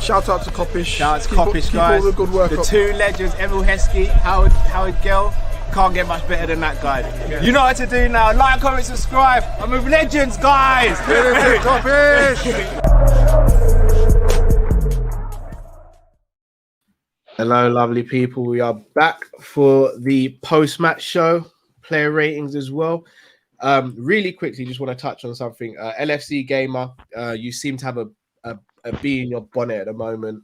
Shout out to Kop-Ish. Shout out to Kop-Ish, guys. Keep all the good work the up. two legends, Emil Heskey, Howard Gill. Can't get much better than that guy. Yeah. You know what to do now. Like, comment, subscribe. I'm with legends, guys. Kop-Ish. Hello, lovely people. We are back for the post-match show, player ratings as well. Really quickly, just want to touch on something. LFC Gamer, you seem to have a bee in your bonnet at the moment.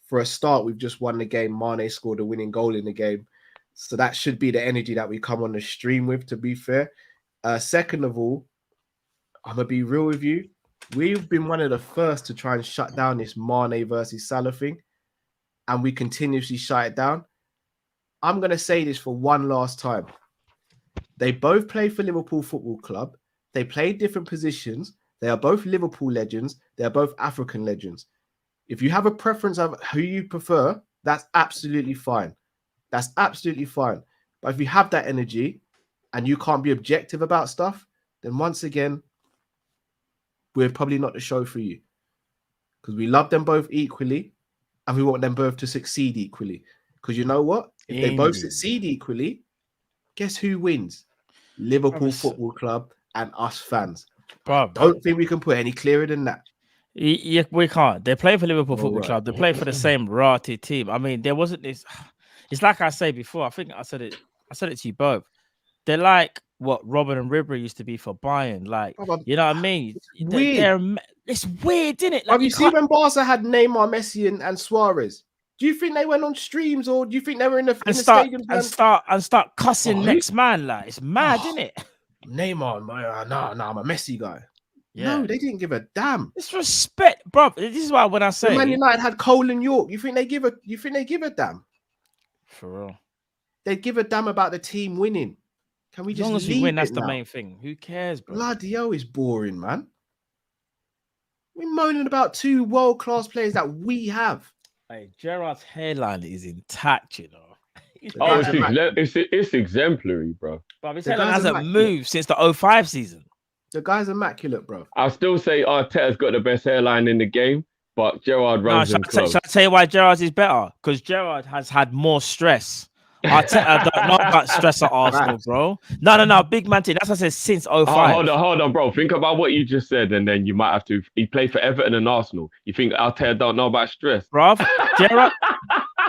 For a start, we've just won the game. Mane scored a winning goal in the game. So that should be the energy that we come on the stream with, to be fair. Second of all, I'm going to be real with you. We've been one of the first to try and shut down this Mane versus Salah thing. And we continuously shut it down. I'm going to say this for one last time. They both play for Liverpool Football Club. They play different positions. They are both Liverpool legends. They are both African legends. If you have a preference of who you prefer, that's absolutely fine. That's absolutely fine. But if you have that energy and you can't be objective about stuff, then once again, we're probably not the show for you. Because we love them both equally and we want them both to succeed equally. Because you know what? If they both succeed equally, guess who wins? Liverpool Football Club and us fans. Bro, don't think we can put any clearer than that. Yeah, we can't. They play for Liverpool Football Club. They play for the same rotty team. I mean, there wasn't this. It's like I said before. I think I said it to you both. They're like what Robin and Ribery used to be for Bayern. Like, you know what I mean? It's weird, isn't it? Like, have you seen when Barca had Neymar, Messi, and Suarez? Do you think they went on streams, or do you think they were in the stadium and start cussing next man? Like, it's mad, isn't it? Neymar, no, I'm a Messi guy. Yeah. No, they didn't give a damn. It's respect, bro. This is why when I say Man United had Cole and York, you think they give a damn? For real, they give a damn about the team winning. Can we just as long as we win? That's the main thing. Who cares, bro? Bloody hell, is boring, man. We're moaning about two world-class players that we have. Hey, Gerrard's hairline is intact, you know. It's exemplary, bro. But his hairline hasn't moved since the 05 season. The guy's immaculate, bro. I'll still say Arteta's got the best hairline in the game, but Gerrard runs them close. Shall I tell you why Gerrard's is better? Because Gerrard has had more stress. Arteta don't know about stress at Arsenal, bro. No, big man team. That's what I said since 05. Hold on, bro. Think about what you just said, and then you might have to. He played for Everton and Arsenal. You think Arteta don't know about stress, bro? Gerrard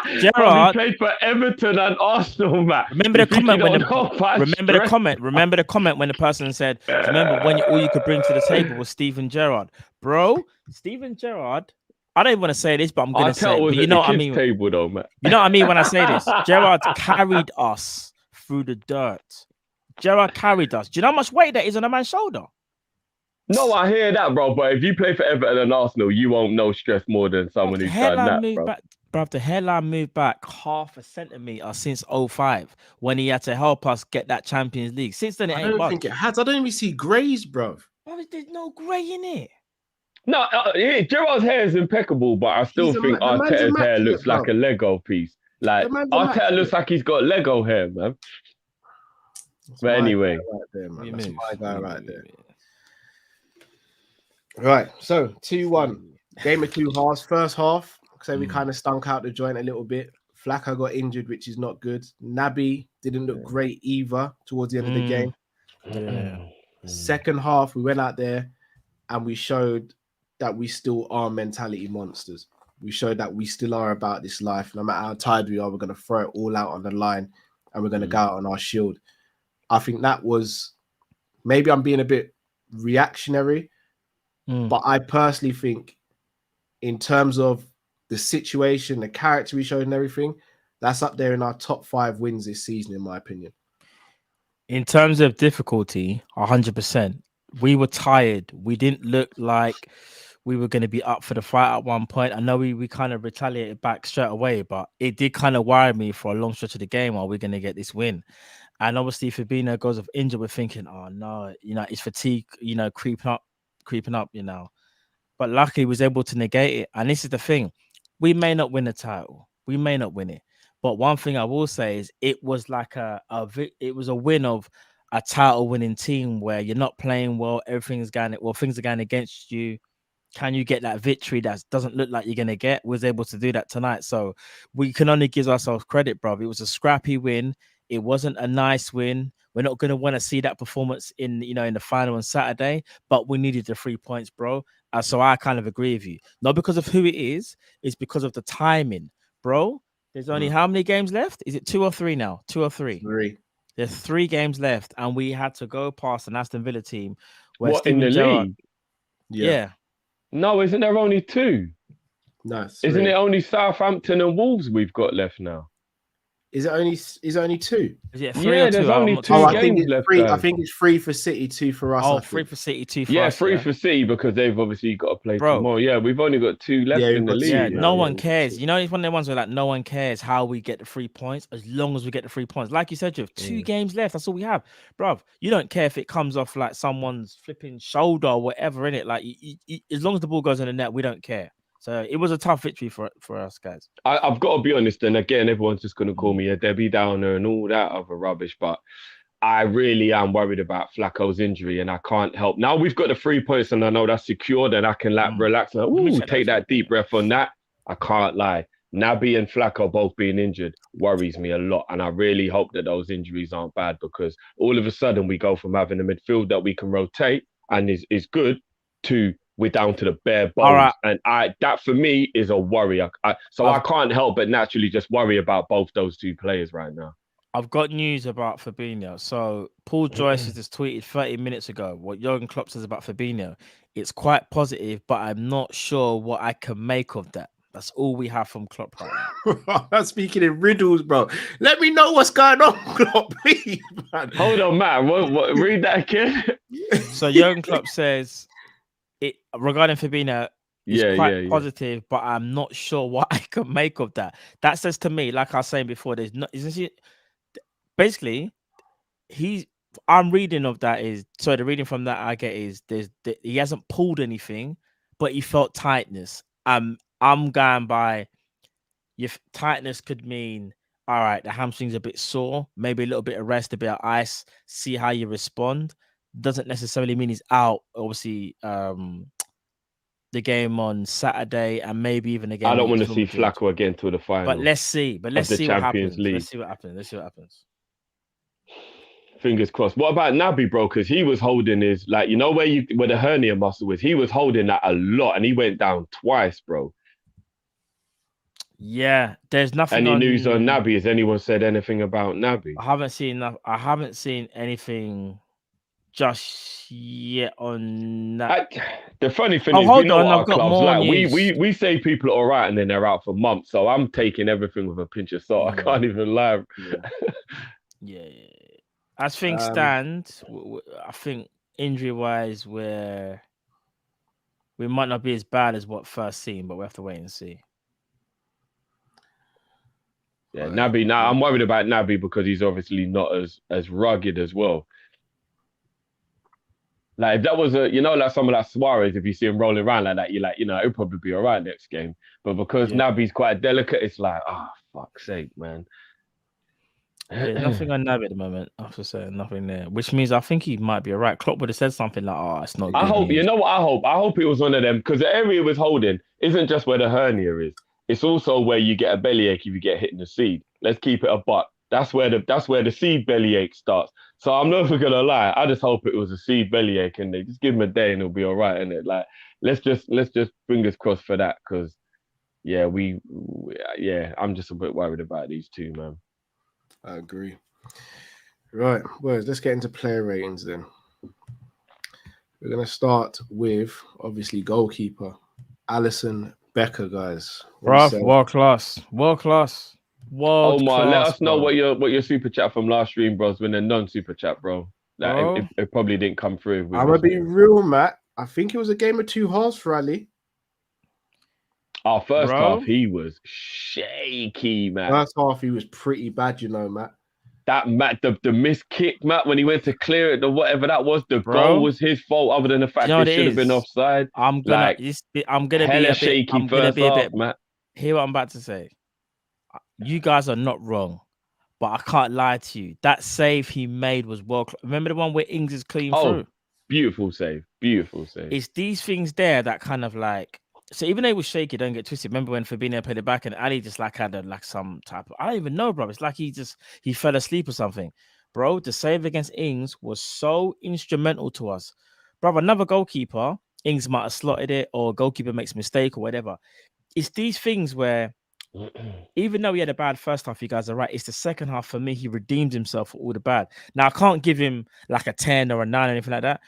he played for Everton and Arsenal, man. Remember the comment Remember the comment when the person said, "Remember when all you could bring to the table was Steven Gerrard, bro." Steven Gerrard. I don't want to say this, but I'm going to say it. But you know what I mean? Table, though, man. You know what I mean when I say this? Gerrard carried us through the dirt. Gerrard carried us. Do you know how much weight that is on a man's shoulder? No, I hear that, bro. But if you play for Everton and Arsenal, you won't know stress more than someone who's done that, bro. Bro, the hairline moved back 0.5 centimeter since 05 when he had to help us get that Champions League. Since then, I don't think it has. I don't even see greys, bro. There's no grey in it. No, Gerrard's hair is impeccable, but I still think Arteta's hair looks like a Lego piece. Like, Arteta looks like he's got Lego hair, man. But anyway. That's my guy right there. Right, so 2-1. Game of two halves. First half, so we kind of stunk out the joint a little bit. Flacco got injured, which is not good. Naby didn't look great either towards the end of the game. Yeah. Second half, we went out there and we showed that we still are mentality monsters. We showed that we still are about this life. No matter how tired we are, we're going to throw it all out on the line and we're going to go out on our shield. I think that was, maybe I'm being a bit reactionary, but I personally think in terms of the situation, the character we showed and everything, that's up there in our top 5 wins this season, in my opinion. In terms of difficulty, 100%. We were tired. We didn't look like we were going to be up for the fight at one point. I know we kind of retaliated back straight away, but it did kind of worry me for a long stretch of the game. Are we going to get this win? And obviously, Fabinho goes off injured. We're thinking, oh no, it's fatigue, creeping up, But luckily, he was able to negate it. And this is the thing: we may not win the title, we may not win it. But one thing I will say is, it was like it was a win of a title-winning team where you're not playing well, things are going against you. Can you get that victory that doesn't look like you're going to get? Was able to do that tonight. So we can only give ourselves credit, bro. It was a scrappy win. It wasn't a nice win. We're not going to want to see that performance in the final on Saturday, but we needed the 3 points, bro. So I kind of agree with you. Not because of who it is, it's because of the timing, bro. There's only how many games left? Is it 2 or 3 now? 2 or 3? 3. There's 3 games left, and we had to go past an Aston Villa team. Where in the league? Yeah. No, isn't there only 2? No, 3. Isn't it only Southampton and Wolves we've got left now? Is it only 2? Is it 3 or 2? There's only 2 I think games it's left. 3. I think it's 3 for City, 2 for us. Oh, 3 for City, 2 for us. Yeah, 3 for City because they've obviously got to play Bro. tomorrow. Yeah, we've only got 2 left in the league. Yeah, no one cares. You know, it's one of the ones where like no one cares how we get the 3 points as long as we get the 3 points. Like you said, you have 2 games left. That's all we have, bro. You don't care if it comes off like someone's flipping shoulder or whatever in it. Like, as long as the ball goes in the net, we don't care. So it was a tough victory for us guys. I've got to be honest, and again, everyone's just going to call me a Debbie Downer and all that other rubbish, but I really am worried about Flacco's injury, and I can't help. Now we've got the 3 points, and I know that's secured, and I can relax and take that deep breath on that. I can't lie. Naby and Flacco both being injured worries me a lot, and I really hope that those injuries aren't bad, because all of a sudden we go from having a midfield that we can rotate and is good to we're down to the bare bones. All right. And that for me is a worry. I can't help but naturally just worry about both those 2 players right now. I've got news about Fabinho. So Paul Joyce has just tweeted 30 minutes ago what Jurgen Klopp says about Fabinho. It's quite positive, but I'm not sure what I can make of that. That's all we have from Klopp right now. I'm speaking in riddles, bro. Let me know what's going on, Klopp, please, man. Hold on, man. What, read that again. So Jurgen Klopp says, regarding Fabinho, it's quite positive, but I'm not sure what I can make of that. That says to me, like I was saying before, basically, I'm reading of that is, so the reading from that I get is he hasn't pulled anything, but he felt tightness. I'm going by, if tightness could mean, all right, the hamstring's a bit sore, maybe a little bit of rest, a bit of ice, see how you respond. Doesn't necessarily mean he's out. Obviously, the game on Saturday and maybe even the game. I don't want to see Flacco again till the final. But let's see. Let's see what happens. Let's see what happens. Fingers crossed. What about Naby, bro? Because he was holding his, like, you know where the hernia muscle is. He was holding that a lot, and he went down twice, bro. Yeah, there's nothing. Any news on Naby? Has anyone said anything about Naby? I haven't seen anything just yet on that. The funny thing is, we know our clubs like. We say people are all right and then they're out for months. So I'm taking everything with a pinch of salt. I can't even lie. Yeah. As things stand, I think injury-wise, we might not be as bad as what first seen, but we have to wait and see. Yeah, Naby. Now I'm worried about Naby because he's obviously not as rugged as well. Like if that was like someone like Suarez, if you see him rolling around like that, you're like, he'll probably be all right next game. But because Naby's quite delicate, it's like, fuck's sake, man. Nothing on Naby at the moment. I have to say, nothing there. Which means I think he might be all right. Klopp would have said something like, it's not good. I hope, you know what I hope? I hope it was one of them, because the area with holding isn't just where the hernia is. It's also where you get a bellyache if you get hit in the seed. Let's keep it a buck. That's where the seed bellyache starts. So I'm not gonna lie. I just hope it was a seed bellyache and they just give him a day and it'll be all right, innit? Like let's just fingers crossed for that, because I'm just a bit worried about these 2, man. I agree. Right, well, let's get into player ratings then. We're gonna start with obviously goalkeeper Alisson Becker, guys. World class. Oh my! Let us know what your super chat from last stream, bros. When a non-super chat, bro. That it probably didn't come through. I'm gonna be real, Matt. I think it was a game of 2 halves for Ali. Our first half, he was shaky, man. First half, he was pretty bad, Matt. the missed kick, Matt, when he went to clear it, or whatever that was, the Bro, goal was his fault, other than the fact it should have been offside. I'm gonna be Hella shaky first half, Matt. Hear what I'm about to say. You guys are not wrong, but I can't lie to you. That save he made was well. Remember the one where Ings is clean through? Beautiful save. It's these things there that kind of like. So even though it was shaky, don't get twisted. Remember when Fabinho played it back and Ali just like had some type of, I don't even know, bro. It's like he fell asleep or something. Bro, the save against Ings was so instrumental to us. Bro, another goalkeeper, Ings might have slotted it or goalkeeper makes a mistake or whatever. It's these things where even though he had a bad first half, you guys are right. It's the second half for me. He redeemed himself for all the bad. Now, I can't give him like a 10 or a 9 or anything like that.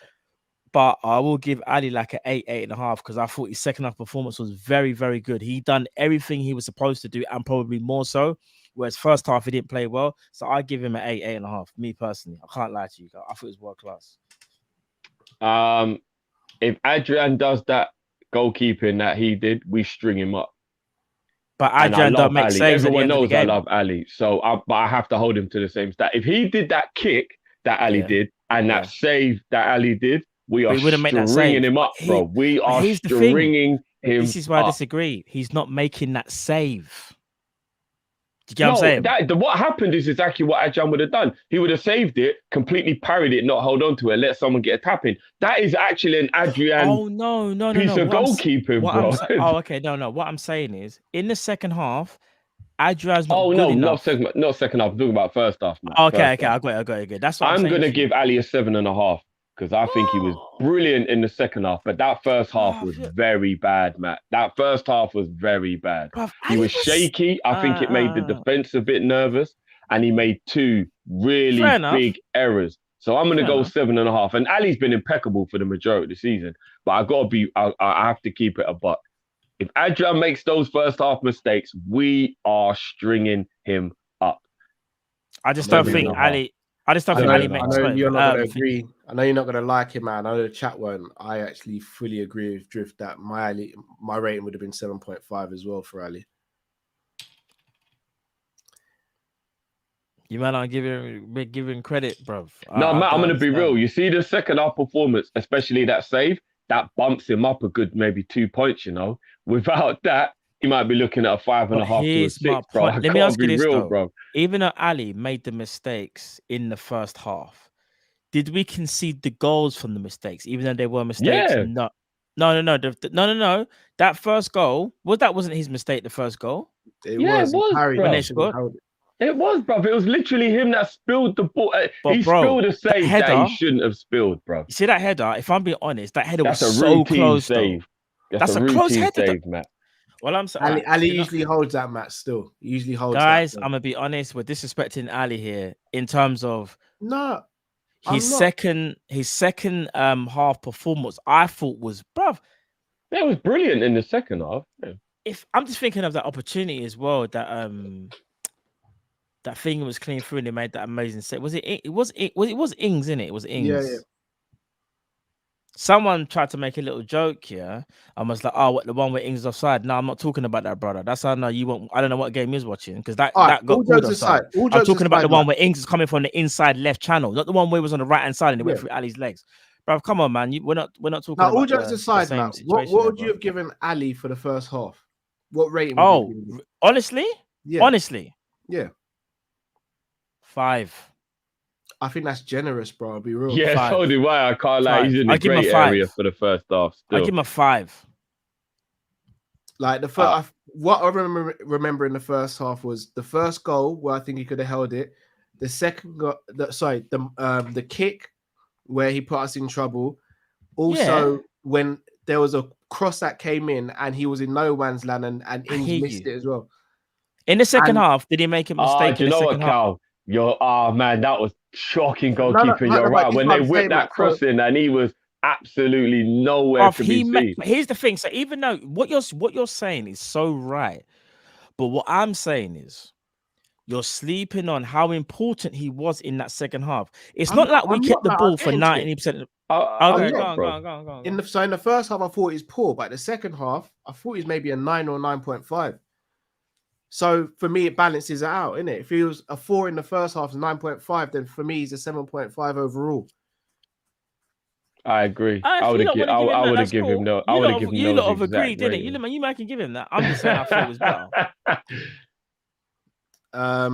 But I will give Ali like an 8, 8.5 because I thought his second half performance was very, very good. He done everything he was supposed to do and probably more so. Whereas first half he didn't play well. So I give him an 8, 8.5. Me personally, I can't lie to you. I thought it was world class. If Adrian does that goalkeeping that he did, we string him up. But Adrian don't make saves. Everyone knows I love Ali. So but I have to hold him to the same stat. If he did that kick that Ali did and that save that Ali did, we are stringing him up, bro. We are stringing him up. This is why I disagree. He's not making that save. Do you get what I'm saying? What happened is exactly what Adrian would have done. He would have saved it, completely parried it, not hold on to it, let someone get a tap in. That is actually an Adrian piece of goalkeeping, bro. Okay. No. What I'm saying is, in the second half, Adrian's not good enough. Not second half. I'm talking about first half, man. Okay. I got it. That's what I'm saying. I'm going to give Ali a 7.5. Because I think he was brilliant in the second half, but that first half was very bad, Matt. That first half was very bad. Bruv, he was shaky. I think it made the defense a bit nervous, and he made 2 really big errors. So I'm going to go 7.5. And Ali's been impeccable for the majority of the season, but I have to keep it a buck. If Adrian makes those first half mistakes, we are stringing him up. I just don't think Ali. I just don't think Ali makes. I know you're not going to agree. I know you're not going to like him, man. I know the chat won't. I actually fully agree with Drift that my rating would have been 7.5 as well for Ali. You might not giving credit, bro. No, Matt, I'm going to be real. You see the second half performance, especially that save, that bumps him up a good maybe 2 points. You know, without that, he might be looking at a 5.5 to a 6, bro. Let me ask you this, though. Bro. Even though Ali made the mistakes in the first half, did we concede the goals from the mistakes, even though they were mistakes? Yeah. No. That first goal, wasn't his mistake, the first goal? It was, when they scored. It was, bro. It was literally him that spilled the ball. He spilled a save that he shouldn't have spilled, bro. You see that header? If I'm being honest, that header was so close. That's a close header, Matt. Well, I'm sorry. Ali usually holds that match still. He usually holds guys, that. I'm going to be honest. We're disrespecting Ali here in terms of his second half performance. I thought was, bruv. It was brilliant in the second half. Yeah. If I'm just thinking of that opportunity as well, that thing was clean through and they made that amazing set. Was it? It was Ings, innit? It was Ings. Yeah. Someone tried to make a little joke here. I was like, what, the one where Ings is offside? No, I'm not talking about that, brother. That's how I know you won't. I don't know what game he was watching because that got called offside. I'm talking about the one where Ings is coming from the inside left channel, not the one where he was on the right hand side and he went through Ali's legs. Bro, come on, man. We're not talking about all jokes aside, man. What would you have given Ali for the first half? What rating? Honestly? Yeah. Honestly? Yeah. 5. I think that's generous, bro. I'll be real. Yeah, 5. So do I. I can't lie. He's in a great area for the first half. I give him a 5. Like the first, what I remember in the first half was the first goal where I think he could have held it. The second goal, the kick where he put us in trouble. Also, when there was a cross that came in and he was in no man's land and Ings missed it as well. In the second half, did he make a mistake? Do you know what, Cal? Man, that was shocking goalkeeping. You're right. When they whipped that cross in and he was absolutely nowhere to be seen. Here's the thing. So even though what you're saying is so right, but what I'm saying is you're sleeping on how important he was in that second half. It's not like we kept the ball for 90%. Go on. In the first half, I thought he was poor, but the second half, I thought he was maybe a 9 or 9.5. So for me, it balances it out, innit? If he was a 4 in the first half, 9.5, then for me, he's a 7.5 overall. I agree. If I would you have lot wanna give him that, that's given cool. him no. I would have given You those lot have exact agreed, didn't it? You man can give him that. I'm just saying I thought it was better.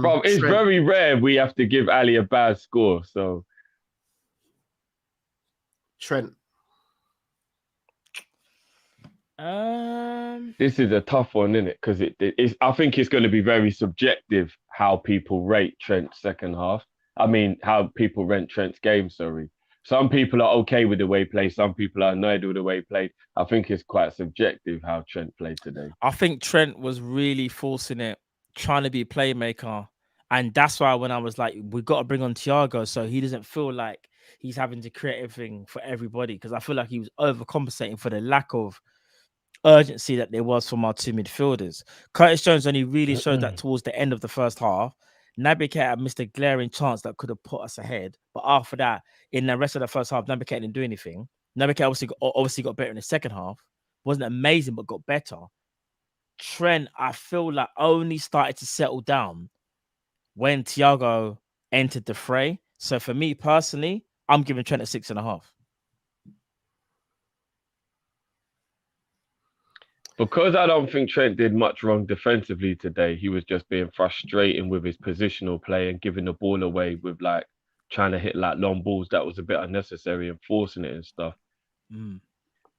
Bro, it's Trent. very rare we have to give Ali a bad score. So Trent. this is a tough one, isn't it? Because it's. I think it's going to be very subjective how people rate Trent's second half. I mean, how people rate Trent's game. Sorry. Some people are okay with the way he plays. Some people are annoyed with the way he played. I think it's quite subjective how Trent played today. I think Trent was really forcing it, trying to be a playmaker. And that's why when I was like, we got to bring on Thiago so he doesn't feel like he's having to create everything for everybody. Because I feel like he was overcompensating for the lack of urgency that there was from our two midfielders. Curtis Jones only really showed that towards the end of the first half. Naby Keita missed a glaring chance that could have put us ahead. But after that, in the rest of the first half, Naby Keita didn't do anything. Naby Keita obviously got better in the second half. Wasn't amazing, but got better. Trent, I feel like only started to settle down when Thiago entered the fray. So for me personally, I'm giving Trent a 6.5. Because I don't think Trent did much wrong defensively today. He was just being frustrating with his positional play and giving the ball away with like trying to hit like long balls that was a bit unnecessary and forcing it and stuff. I'm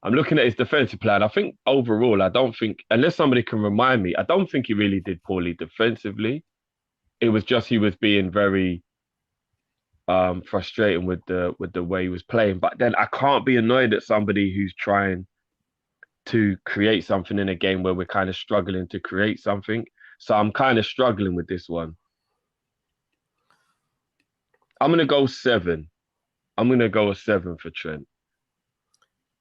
looking at his defensive plan. I think overall, I don't think, unless somebody can remind me, I don't think he really did poorly defensively. It was just he was being very frustrating with the way he was playing. But then I can't be annoyed at somebody who's trying to create something in a game where we're kind of struggling to create something. So I'm kind of struggling with this one. I'm gonna go 7. I'm gonna go a 7 for Trent.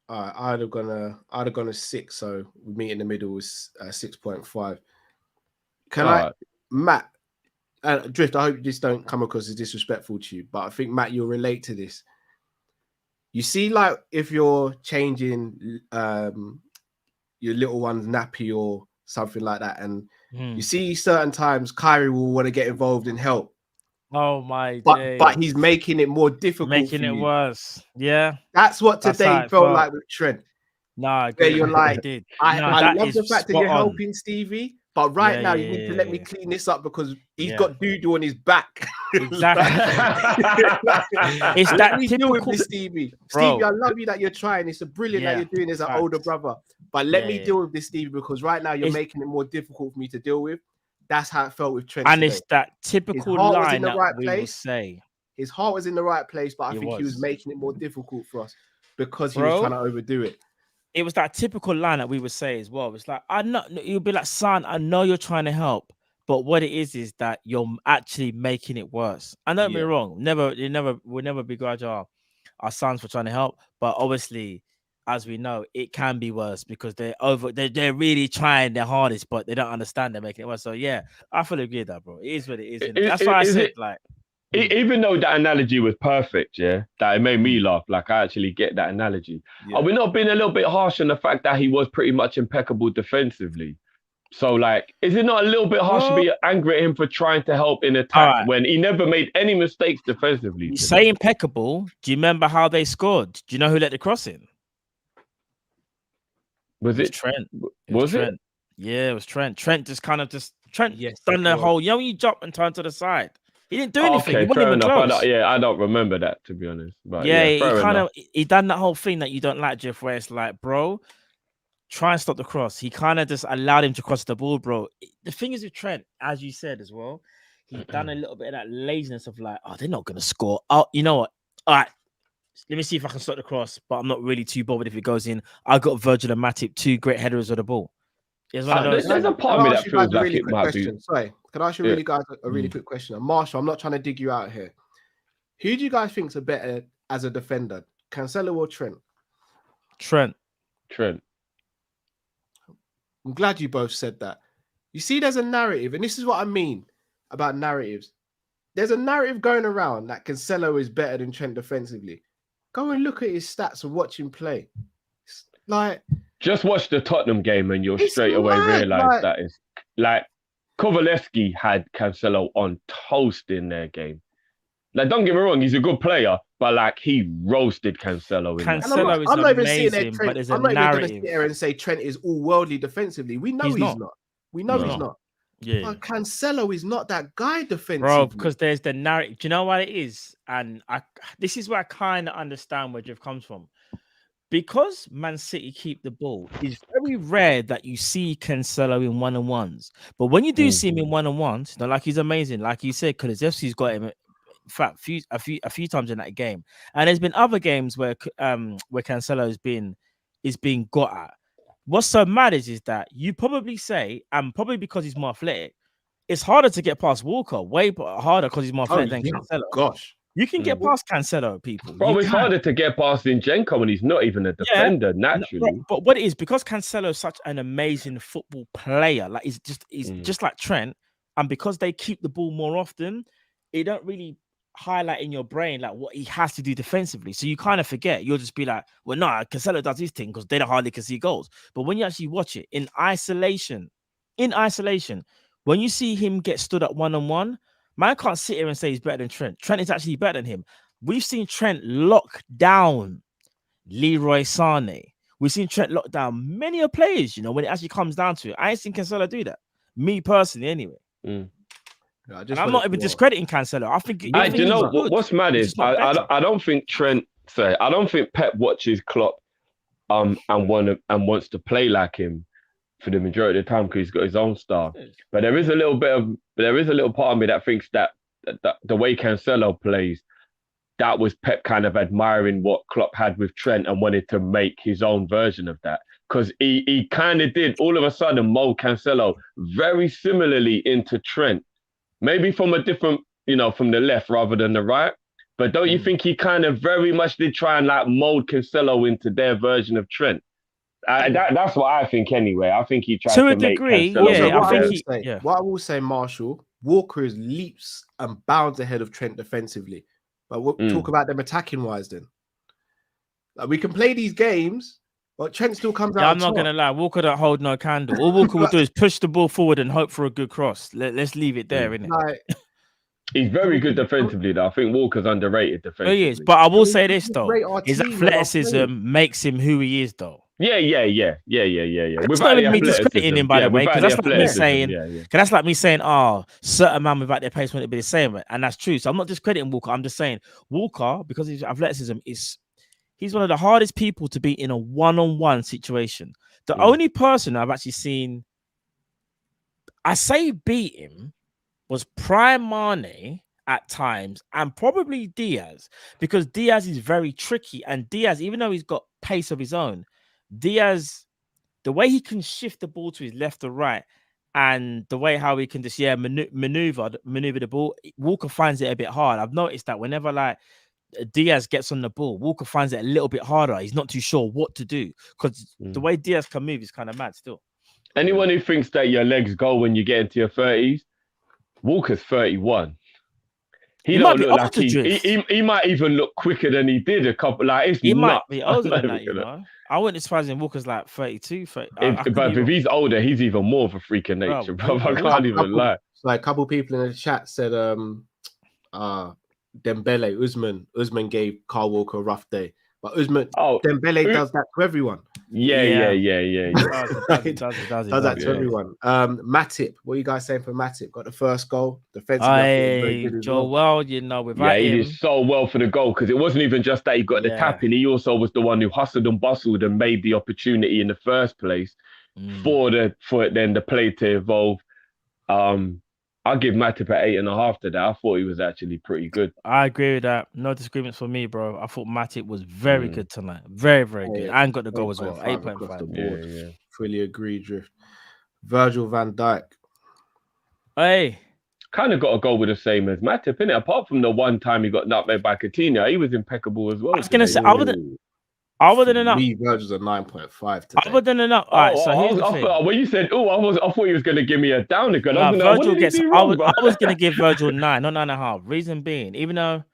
I'd have gone a 6. So we meet in the middle was 6.5. Can Matt? Drift, I hope this don't come across as disrespectful to you, but I think Matt, you'll relate to this. You see, like if you're changing your little one's nappy or something like that, and you see certain times Kyrie will want to get involved and help. Oh my days. But he's making it more difficult. Making it worse. Yeah. That's what today felt like with Trent. No, where you're like, I love the fact that you're on. helping Stevie, but right now you need to let me clean this up because he's got doo-doo on his back. Exactly. It's that deal with this, Stevie. Bro. Stevie, I love you that you're trying. It's brilliant that you're doing as an older brother. But let me deal with this, Stevie, because right now you're making it more difficult for me to deal with. That's how it felt with Trent. And today. It's that typical line that we will say. His heart was in the right place, but I think he was making it more difficult for us because he was trying to overdo it. It was that typical line that we would say as well. It's like, I know you'll be like, son, I know you're trying to help, but what it is that you're actually making it worse. And don't be wrong, we'll never begrudge our sons for trying to help, but obviously, as we know, it can be worse because they're really trying their hardest, but they don't understand they're making it worse. So yeah, I fully agree with that, bro. It is what it is. That's why I said even though that analogy was perfect, that it made me laugh. Like I actually get that analogy. Are we not being a little bit harsh on the fact that he was pretty much impeccable defensively? So like, is it not a little bit harsh to be angry at him for trying to help in attack when he never made any mistakes defensively? You say impeccable. Do you remember how they scored? Do you know who let the cross in? Was it Trent? Was it? Trent. Yeah, it was Trent. Trent done the whole, you jump and turn to the side. He didn't do anything. Okay, he fair enough. I don't remember that, to be honest. But he done that whole thing that you don't like, Jeff, where it's like, bro, try and stop the cross. He kind of just allowed him to cross the ball, bro. The thing is with Trent, as you said as well, he's done a little bit of that laziness of like, they're not going to score. Oh, you know what? All right, let me see if I can stop the cross, but I'm not really too bothered if it goes in. I got Virgil and Matip, 2 great headers of the ball. There's a part of me that feels like it might be. Sorry, can I ask you guys a really quick question? And Marshall, I'm not trying to dig you out here. Who do you guys think is better as a defender, Cancelo or Trent? Trent. I'm glad you both said that. You see, there's a narrative, and this is what I mean about narratives. There's a narrative going around that Cancelo is better than Trent defensively. Go and look at his stats and watch him play. It's like, just watch the Tottenham game and you'll straight away realize that is like Kovaleski had Cancelo on toast in their game. Like, don't get me wrong, he's a good player, but like he roasted Cancelo in that. Cancelo is I'm not even sitting there, amazing, Trent, but there's a I'm not even going to sit narrative. here and say Trent is all worldly defensively. We know he's not. We know he's not. Yeah, But Cancelo is not that guy defensively. bro, because there's the narrative. Do you know what it is? And this is where I kind of understand where Jeff comes from. Because Man City keep the ball, it's very rare that you see Cancelo in one-on-ones. But when you do see him in one-on-ones, like he's amazing, like you said, Kulusevski's got him. In fact, a few times in that game, and there's been other games where Cancelo is being got at. What's so mad is that you probably say, and probably because he's more athletic, it's harder to get past Walker, way harder because he's more athletic than Cancelo. Gosh. You can get past Cancelo, people. Bro, it's harder to get past Zinchenko when he's not even a defender, naturally. But what it is, because Cancelo is such an amazing football player, like he's just like Trent, and because they keep the ball more often, it don't really highlight in your brain like what he has to do defensively. So you kind of forget. You'll just be like, well, no, Cancelo does his thing because they don't hardly can see goals. But when you actually watch it in isolation, when you see him get stood up one-on-one, man can't sit here and say he's better than Trent. Trent is actually better than him. We've seen Trent lock down Leroy Sané. We've seen Trent lock down many players, when it actually comes down to it. I ain't seen Cancelo do that. Me personally, anyway. I'm not even discrediting Cancelo. I think what's mad is I don't think I don't think Pep watches Klopp and wants to play like him for the majority of the time because he's got his own style. But there is a little part of me that thinks that the way Cancelo plays, that was Pep kind of admiring what Klopp had with Trent and wanted to make his own version of that. Because he kind of did all of a sudden mold Cancelo very similarly into Trent. Maybe from a different, from the left rather than the right. But don't you think he kind of very much did try and like mold Cancelo into their version of Trent? That's what I think anyway. I think he tried to make degree, Cancelo. What I will say, Marshall, Walker is leaps and bounds ahead of Trent defensively. But we'll talk about them attacking wise then. Like, we can play these games, but Trent still comes out. I'm not going to lie. Walker don't hold no candle. All Walker will do is push the ball forward and hope for a good cross. Let's leave it there, innit? He's very good defensively, though. I think Walker's underrated defensively. He is. But I will say this, though. His athleticism makes him who he is, though. Yeah. It's not even me discrediting him, by the way, because that's like me saying, certain man without their pace wouldn't be the same, and that's true. So I'm not discrediting Walker. I'm just saying Walker, because his athleticism he's one of the hardest people to beat in a one-on-one situation. The only person I've actually seen, I say beat him, was Prime Mane at times, and probably Diaz, because Diaz is very tricky, and Diaz, even though he's got pace of his own, Diaz, the way he can shift the ball to his left or right, and the way how he can just maneuver the ball, Walker finds it a bit hard. I've noticed that whenever like Diaz gets on the ball, Walker finds it a little bit harder. He's not too sure what to do because the way Diaz can move is kind of mad still. Anyone who thinks that your legs go when you get into your 30s, Walker's 31. He don't look like he might even look quicker than he did a couple. Like he might be older than that, I wouldn't be surprised if Walker's like 32. But if he's older, he's even more of a freak of nature, bro. I can't even lie. So a couple people in the chat said, Dembele, Usman gave Kyle Walker a rough day. But Dembele does that to everyone. Yeah. Does that to everyone. Matip, what are you guys saying for Matip? Got the first goal. Defensively, he did so well for the goal because it wasn't even just that he got the tap in. He also was the one who hustled and bustled and made the opportunity in the first place for then the play to evolve. I'll give Matip at 8.5 to that. I thought he was actually pretty good. I agree with that. No disagreements for me, bro. I thought Matip was very good tonight. Very, very good. And got the goal as well. 8.5. Yeah. Fully agree, Drift. Virgil van Dijk. Hey. Kind of got a goal with the same as Matip, innit? Apart from the one time he got nutmegged by Coutinho, he was impeccable as well. I was going to say, other than enough. Virgil's a 9.5 today. Other than enough. All right, so here's the thing. When you said, I thought he was going to give me a down again. I was going to give Virgil 9, not 9.5. Reason being, even though,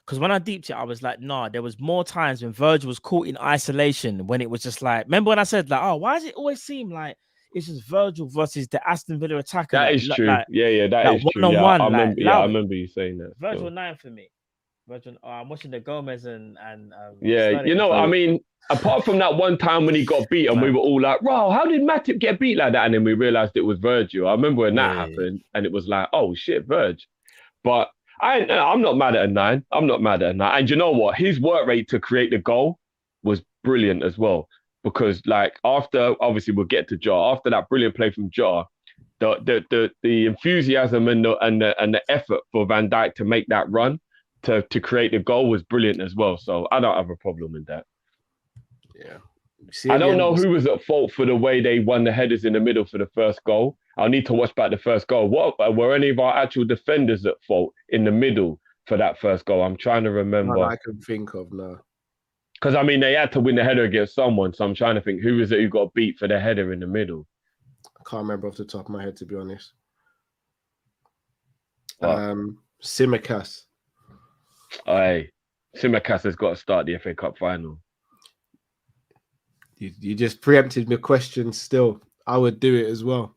because when I deeped it, I was like, there was more times when Virgil was caught in isolation when it was just like, remember when I said, like, why does it always seem like it's just Virgil versus the Aston Villa attacker. That is true. That is true. One on one. I remember you saying that. Virgil 9 for me. Virgil. I'm watching the Gomez and yeah, you know, I mean, apart from that one time when he got beat and we were all like, "Wow, how did Matip get beat like that?" And then we realized it was Virgil. I remember when that happened, and it was like, "Oh shit, Virg." But I'm not mad at a 9. I'm not mad at a 9. And you know what? His work rate to create the goal was brilliant as well. Because like after, obviously we'll get to Jota. After that brilliant play from Jota, the enthusiasm and the effort for Van Dijk to make that run to create the goal was brilliant as well. So I don't have a problem with that. Yeah. I don't know who was at fault for the way they won the headers in the middle for the first goal. I'll need to watch back the first goal. What were any of our actual defenders at fault in the middle for that first goal? I'm trying to remember. None I can think of, no. Because, I mean, they had to win the header against someone. So I'm trying to think, who was it who got beat for the header in the middle? I can't remember off the top of my head, to be honest. What? Tsimikas. Hey, Tsimikas has got to start the FA Cup final. You just preempted my question still. I would do it as well.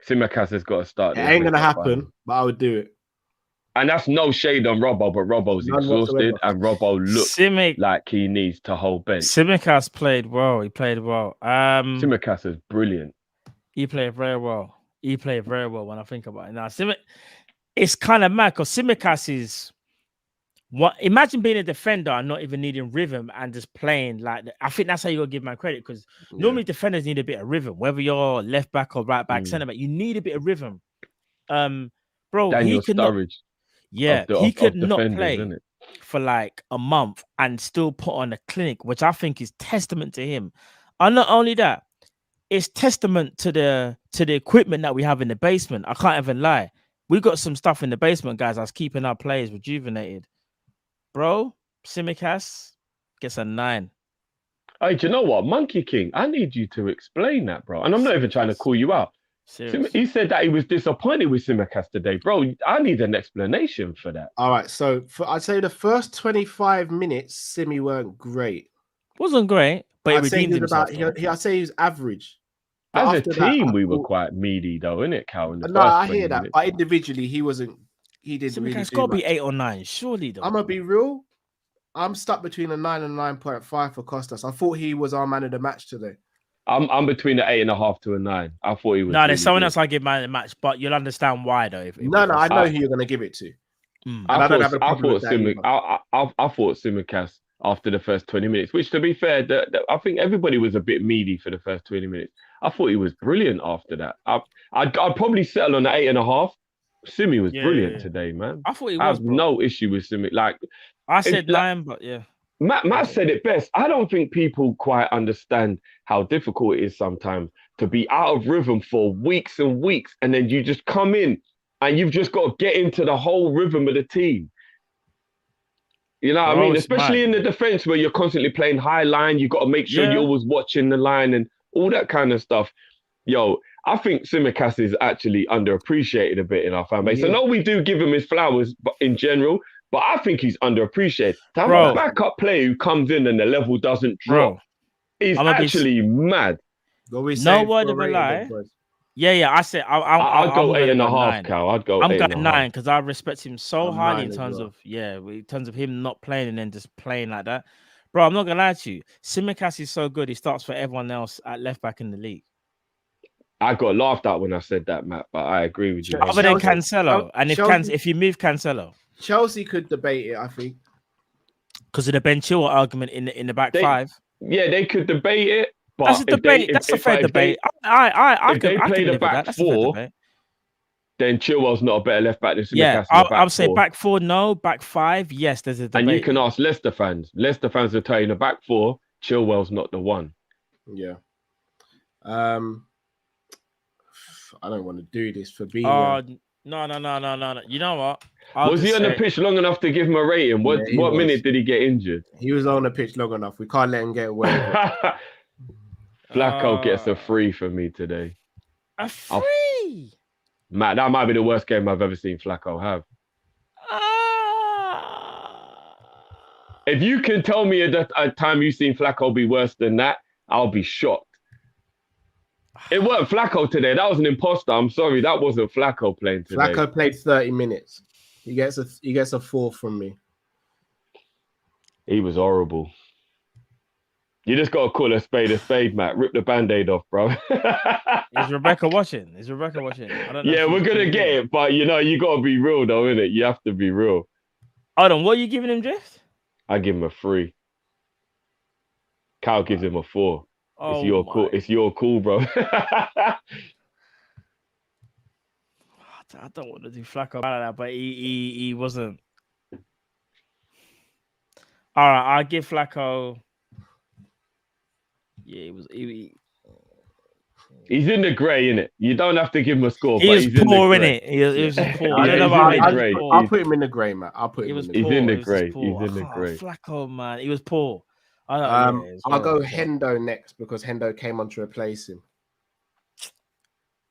Tsimikas has got to start. It ain't going to happen, but I would do it. And that's no shade on Robbo, but Robbo's exhausted and Robbo looks like he needs to hold bench. Tsimikas played well. He played well. Tsimikas is brilliant. He played very well. He played very well when I think about it. Now, it's kind of mad because Tsimikas is what. Imagine being a defender and not even needing rhythm and just playing like that. I think that's how you gotta give man credit because normally defenders need a bit of rhythm, whether you're left back or right back, centre back. You need a bit of rhythm. Bro, Daniel he could not. Yeah, he could not play for like a month and still put on a clinic, which I think is testament to him. And not only that, it's testament to the equipment that we have in the basement. I can't even lie. We got some stuff in the basement, guys, that's keeping our players rejuvenated. Bro, Tsimikas gets a 9. Hey, do you know what? Monkey King, I need you to explain that, bro. And I'm not even trying to call you out. He said that he was disappointed with Tsimikas today. Bro, I need an explanation for that. All right, so I'd say the first 25 minutes, Simi weren't great. Wasn't great, but I'd say I'd say he was average. As a team, we were quite meaty, though, innit, Cal? No, I hear that. But individually, he wasn't. He didn't really. It's got to be 8 or 9, surely, though. I'm gonna be real. I'm stuck between a 9 and 9.5 for Kostas. I thought he was our man of the match today. I'm between an 8.5 to a 9. I thought he was. No, there's someone else I give man of the match, but you'll understand why, though. No, I know who you're gonna give it to. I thought Tsimikas after the first 20 minutes, which, to be fair, I think everybody was a bit meaty for the first 20 minutes. I thought he was brilliant after that. I'd probably settle on an 8.5. Simi was brilliant today, man. I thought he was. I have no issue with Simi. Like I said, 9, but yeah. Matt said it best. I don't think people quite understand how difficult it is sometimes to be out of rhythm for weeks and weeks, and then you just come in and you've just got to get into the whole rhythm of the team. You know what I mean? Especially in the defense where you're constantly playing high line, you've got to make sure you're always watching the line and all that kind of stuff. Yo, I think Tsimikas is actually underappreciated a bit in our fan base. I know we do give him his flowers, but in general, but I think he's underappreciated. To have a backup player who comes in and the level doesn't drop is actually mad. No word of a lie. Yeah. I said I'd go 8.5, Cal. I'd go. I'm going 9 because I respect him so highly in terms of in terms of him not playing and then just playing like that. Bro, I'm not gonna lie to you. Tsimikas is so good. He starts for everyone else at left back in the league. I got laughed at when I said that, Matt, but I agree with you. Other than Cancelo, and if you move Cancelo, Chelsea could debate it, I think, because of the Ben Chilwell argument in the back five. Yeah, they could debate it. But that's a debate. That's a fair debate. I could play the back four. Then Chilwell's not a better left back than Tsimikas. Yeah, I'll say back 4, no. Back 5, yes. There's a debate. And you can ask Leicester fans. Leicester fans will tell you in the back 4, Chilwell's not the one. Yeah. I don't want to do this for being. No. You know what? Was he on the pitch long enough to give him a rating? What minute did he get injured? He was on the pitch long enough. We can't let him get away with it. Flacco gets a free for me today. A free? Matt, that might be the worst game I've ever seen Flacco have. If you can tell me a time you've seen Flacco be worse than that, I'll be shocked. It weren't Flacco today. That was an imposter. I'm sorry. That wasn't Flacco playing today. Flacco played 30 minutes. He gets a 4 from me. He was horrible. You just got to call a spade, Matt. Rip the Band-Aid off, bro. Is Rebecca watching? I don't know. Yeah, we're going to get it. But, you got to be real, though, innit? You have to be real. Hold on. What are you giving him, Drift? I give him a 3. Cal gives him a 4. It's your call. It's your call, bro. I don't want to do Flacco about that, but he wasn't. All right, I'll give Flacco. Yeah, he was. He's in the grey, innit? You don't have to give him a score. He's poor, innit? He was just poor. I'll put him in the grey, Matt. He's in the grey. He's in the grey. Flacco, man, he was poor. I'll go Hendo next because Hendo came on to replace him.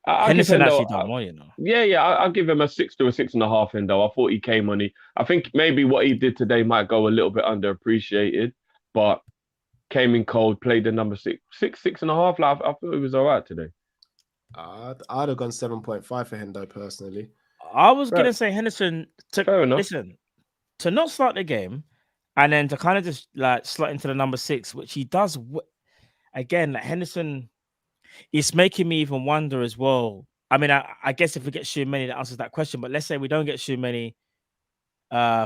Henderson actually done well, Yeah. I'll give him a 6 to a 6.5. Hendo. I thought he came on. I think maybe what he did today might go a little bit underappreciated, but came in cold, played the number 6, 6.5. Like, I thought he was all right today. I'd have gone 7.5 for Hendo personally. I was gonna say Henderson. Fair enough. Listen, to not start the game. And then to kind of just like slot into the number 6, which he does again, like Henderson, it's making me even wonder as well. I mean, I guess if we get Tchouaméni, that answers that question. But let's say we don't get Tchouaméni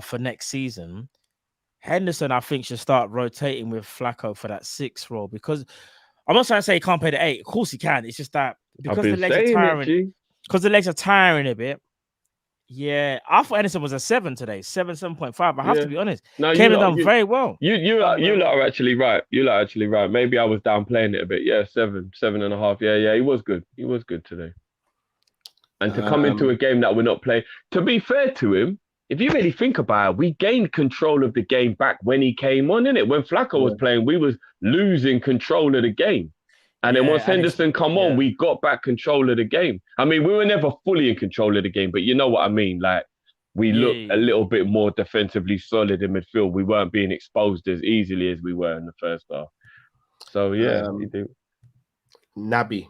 for next season, Henderson, I think, should start rotating with Flacco for that 6 role because I'm not trying to say he can't play the 8. Of course he can. It's just that because the legs are tiring. Because the legs are tiring a bit. Yeah, I thought Henderson was a 7 today, 7.5. I have to be honest. No, Came and done very well. You lot are actually right. Maybe I was downplaying it a bit. Yeah, 7.5. Yeah. He was good. He was good today. And to come into a game that we're not playing. To be fair to him, if you really think about it, we gained control of the game back when he came on, innit? When Flacco was playing, we was losing control of the game. And then once Henderson come on, we got back control of the game. I mean, we were never fully in control of the game, but you know what I mean? Like, we looked a little bit more defensively solid in midfield. We weren't being exposed as easily as we were in the first half. So, yeah, you do. Naby.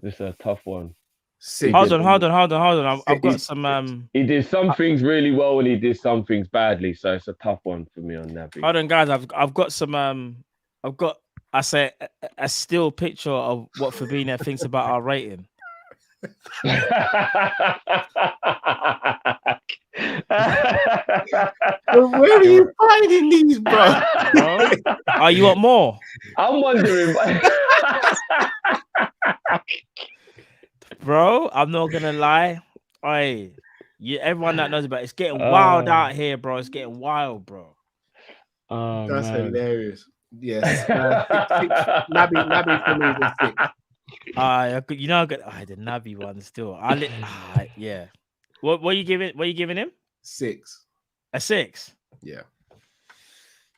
This is a tough one. Hold on. I've got some. He did some things really well and he did some things badly, so it's a tough one for me on Naby. Hold on, guys. I've got some. I've got. I say a still picture of what Fabinho thinks about our rating. Where are you finding these, bro? Oh, you want more? I'm wondering. Bro, I'm not gonna lie. Everyone that knows about it's getting wild out here, bro. It's getting wild, bro. Oh, that's man. hilarious. Yes, Naby for me is a 6. The Naby one still. Yeah. What are you giving? What are you giving him? 6. A 6. Yeah.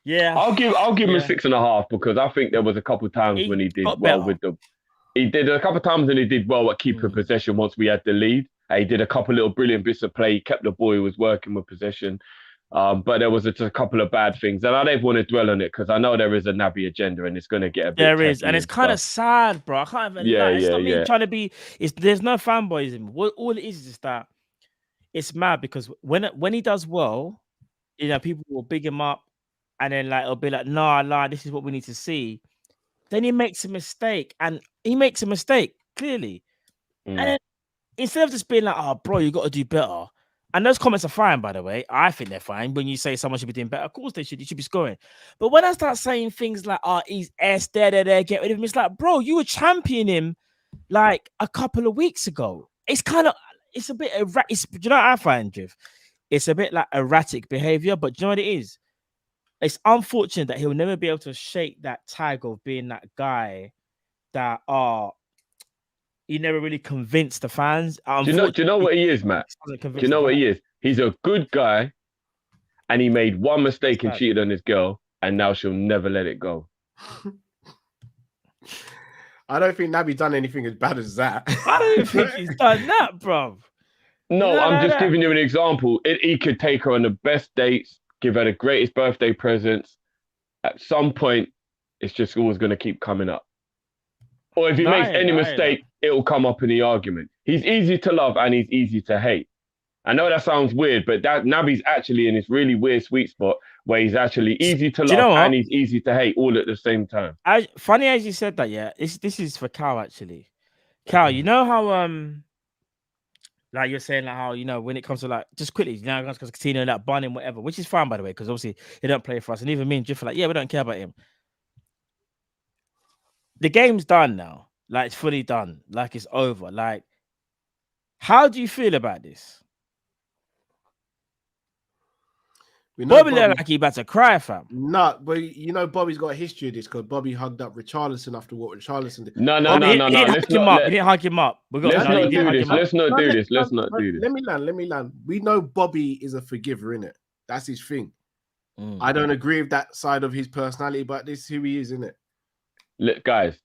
Yeah. I'll give him a 6.5 because I think there was a couple of times when he did well with the. He did a couple of times and he did well at keeping possession once we had the lead. He did a couple of little brilliant bits of play. He kept the ball. He was working with possession. But there was just a couple of bad things. And I don't want to dwell on it because I know there is a Naby agenda and it's going to get a bit. There is. And it's kind of sad, bro. I can't even lie. It's not me trying to be. There's no fanboyism. All it is that it's mad because when he does well, people will big him up and then it'll be like, no, this is what we need to see. Then he makes a mistake, and he makes a mistake, clearly. And then instead of just being like, oh, bro, you got to do better. And those comments are fine, by the way. I think they're fine. When you say someone should be doing better, of course they should. You should be scoring. But when I start saying things like, oh, he's S, get rid of him, it's like, bro, you were championing him like a couple of weeks ago. It's a bit erratic. Do you know what I find, Jiv? It's a bit like erratic behavior, but do you know what it is? It's unfortunate that he'll never be able to shake that tag of being that guy that he never really convinced the fans. Do you know what he is, Matt? Do you know what he is? He's a good guy and he made one mistake and cheated on his girl and now she'll never let it go. I don't think Naby done anything as bad as that. I don't think he's done that, bro. No, I'm just giving you an example. He could take her on the best dates, give her the greatest birthday presents. At some point, it's just always going to keep coming up. Or if he makes any mistake, it'll come up in the argument. He's easy to love and he's easy to hate. I know that sounds weird, but Naby's actually in this really weird sweet spot where he's actually easy to love and he's easy to hate all at the same time. Funny as you said that, yeah. This is for Cal actually. Cal, you know how like you're saying, like how, you know, when it comes to like, just quickly, you know, because Coutinho, that bunning, whatever, which is fine by the way, because obviously he don't play for us, and even me and Jiff are like, yeah, we don't care about him. The game's done now. Like, it's fully done. Like, it's over. Like, how do you feel about this? Bobby looked like he about to cry, fam. No, but you know Bobby's got a history of this because Bobby hugged up Richarlison after what Richarlison did. No. He didn't hug him up. Let's not do this. Let's not do this. Let's not do this. Let me land. We know Bobby is a forgiver, innit? That's his thing. I don't agree with that side of his personality, but this is who he is, innit? Look, guys,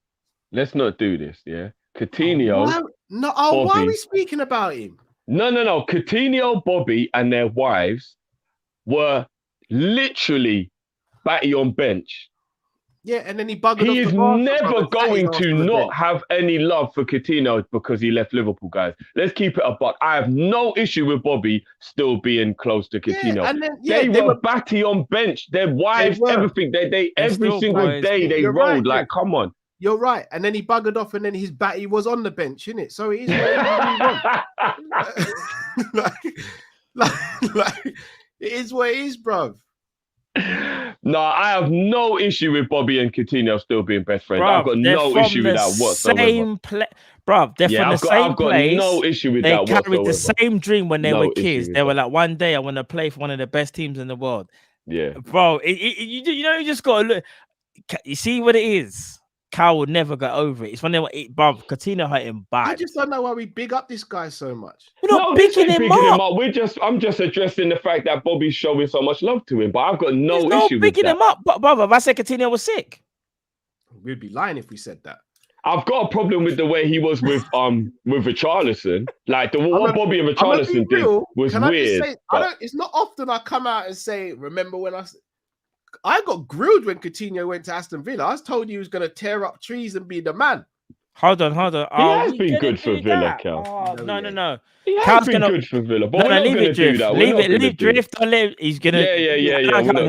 let's not do this, yeah? Coutinho. Why are we speaking about him? No. Coutinho, Bobby, and their wives were literally batty on bench. Yeah, and then he buggered off. He is never going to not have any love for Coutinho because he left Liverpool, guys. Let's keep it a buck. I have no issue with Bobby still being close to Coutinho. They were batty on bench. Their wives, everything. They every single day they rode. Like, come on. You're right. And then he buggered off, and then his batty was on the bench, innit? So it is what he like, it is what it is, bruv. No, I have no issue with Bobby and Coutinho still being best friends. I've got no issue with that whatsoever. They're from the same place. I've got no issue with that whatsoever. They carried the same dream when they were kids. They were like, one day I want to play for one of the best teams in the world. Yeah. Bro, you know, you just got to look. You see what it is? Cal would never get over it. It's when they were Coutinho hurt him bad. I just don't know why we big up this guy so much. We're not bigging him up. I'm just addressing the fact that Bobby's showing so much love to him, but I've got no issue with that. Bigging him up, but brother, if I said Coutinho was sick, we'd be lying if we said that. I've got a problem with the way he was with Richarlison. Like what Bobby and Richarlison did was weird. It's not often I come out and say, remember when I got grilled when Coutinho went to Aston Villa. I was told he was going to tear up trees and be the man. Hold on. He has been good for Villa, Cal. No. He has been good for Villa, but we're not going to do that. Leave drift. He's going to... Yeah.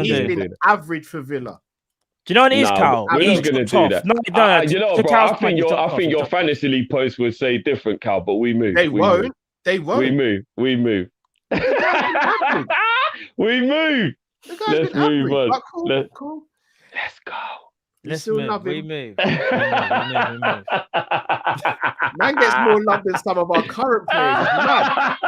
He's been average for Villa. Do you know what it is, Cal? We're not going to do that. No. You know, bro, I think your fantasy league post would say different, Cal, but we move. They won't. We move. We move. Let's move on. Cool. Let's go. Let's move. We move. We move. Man gets more love than some of our current players.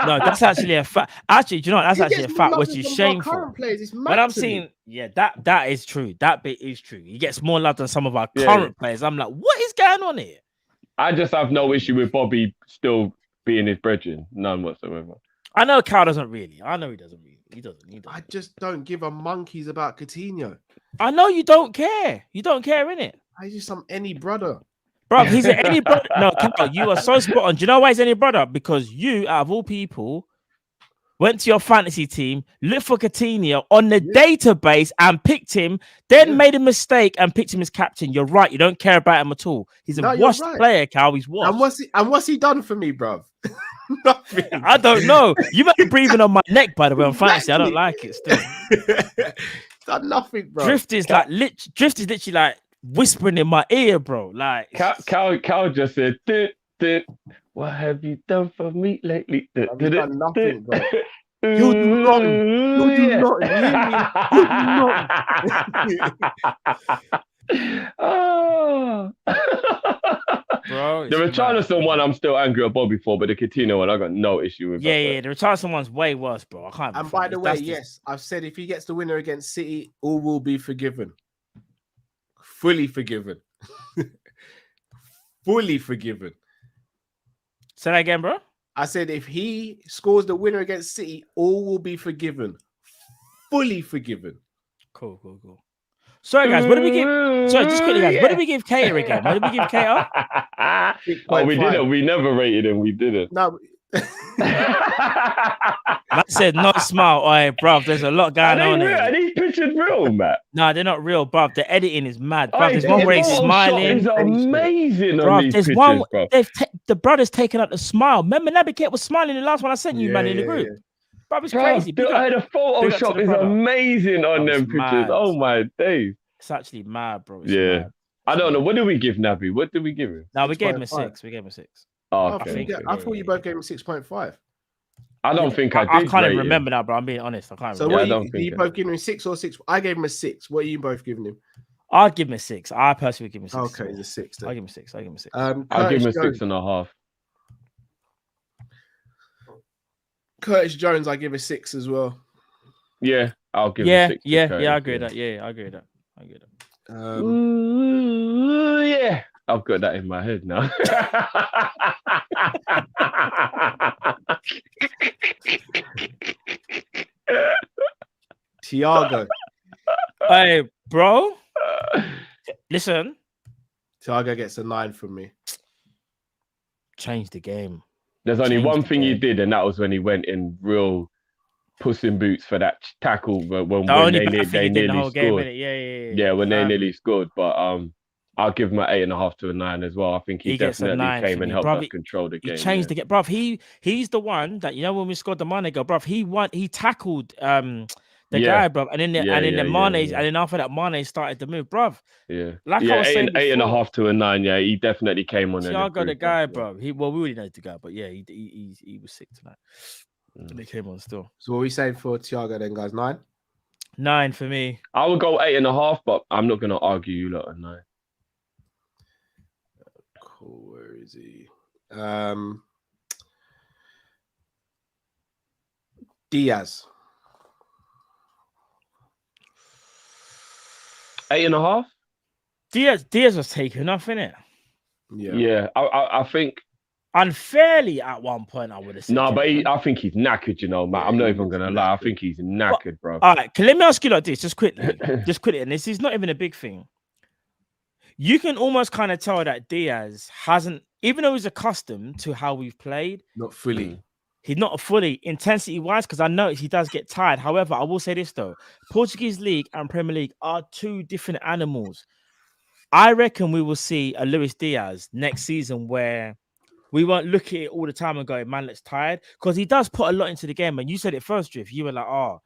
No, that's actually a fact. Actually, do you know what? That's actually a fact, which is shameful. Current players. It's mad. But I'm seeing, that is true. That bit is true. He gets more love than some of our current players. I'm like, what is going on here? I just have no issue with Bobby still being his brethren. None whatsoever. I know Cal doesn't really. I know he doesn't really. He doesn't. I just don't give a monkeys about Coutinho. I know you don't care. You don't care, innit? He's just any brother. Bro, he's any brother. No, Cal, you are so spot on. Do you know why he's any brother? Because you, out of all people, went to your fantasy team, looked for Coutinho on the database and picked him, then made a mistake and picked him as captain. You're right. You don't care about him at all. He's a washed player, Cal. He's washed. And what's he done for me, bro? Nothing. I don't know. You might be breathing on my neck, by the way, on fantasy. I don't like it still. Done nothing, bro. Drift is literally like whispering in my ear, bro. Like Cal just said, what have you done for me lately? I've done nothing, bro. You do not. Oh. Bro, the Richarlison one I'm still angry at Bobby for, but the Coutinho one I got no issue with. Yeah, the Richarlison one's way worse, bro. I can't. And by the way, I've said if he gets the winner against City, all will be forgiven. Fully forgiven. Fully forgiven. Say that again, bro. I said if he scores the winner against City, all will be forgiven. Fully forgiven. Cool. Sorry, guys. What did we give? Sorry, just quickly, guys. What did we give Keita again? What did we give Keita? Oh, we didn't. We never rated him. We didn't. No. Man said no smile. Oi, bruv, there's a lot going on real? here. Are these pictures real, Matt? No, they're not real, bruv. The editing is mad, bruv. There's The one where he's Photoshop smiling. is amazing on Bruv, these there's pictures, one. bro. The brother's taken out the smile. Remember, Naby Keita was smiling the last one I sent you, man, in the group. Bruv, it's crazy. The Photoshop is amazing on them pictures. Mad. Oh my days. It's actually mad, bro. It's Yeah. mad. I don't know. What did we give Naby? What did we give him? No, we gave him a 6. We gave him a 6. Oh, okay. I thought you both gave him 6.5. I don't think I did. I can't even remember now, bro. I'm being honest. I can't remember. So what you both giving him 6 or 6? I gave him a 6. What are you both giving him? I'll give him a 6. I personally give him a 6. Okay, he's a 6 then. I'll give him a 6. I'll give him a 6. I'll give him a 6.5. Curtis Jones, I give a 6 as well. Yeah, I'll give him a 6. Yeah, I agree with that. Yeah, I agree with that. Yeah, I've got that in my head now. Thiago. Hey, bro. Listen. Thiago gets a 9 from me. Change the game. There's only one thing he did, and that was when he went in real Puss in Boots for that tackle when they nearly scored. Yeah, when they nearly scored. But I'll give him an 8.5 to a 9 as well. I think he definitely came and helped us control the game. He changed the game, bruv. He's the one that, you know, when we scored the Mane goal, bruv. He tackled the guy, bruv, and then after that, Mane started to move, bruv. Yeah, like I was saying, 8.5 to a 9. Yeah, he definitely came on. Thiago, the guy, bruv. We already know the guy, but yeah, he was sick tonight. And he came on still. So what are we saying for Thiago then, guys? 9? 9 for me. I would go 8.5, but I'm not gonna argue you lot on 9. Cool. Where is he? Diaz. 8.5. Diaz was taken off, innit? Yeah. I think unfairly at one point I would have said. No, but I think he's knackered, you know, man. I'm not even gonna lie. I think he's knackered, bro. All right, let me ask you like this, just quickly. And this is not even a big thing. You can almost kind of tell that Diaz hasn't, even though he's accustomed to how we've played, not fully. He's not fully intensity-wise, because I notice he does get tired. However, I will say this though: Portuguese League and Premier League are two different animals. I reckon we will see a Luis Diaz next season where we won't look at it all the time and go, man, let's tired. Because he does put a lot into the game. And you said it first, Drift. You were like, oh,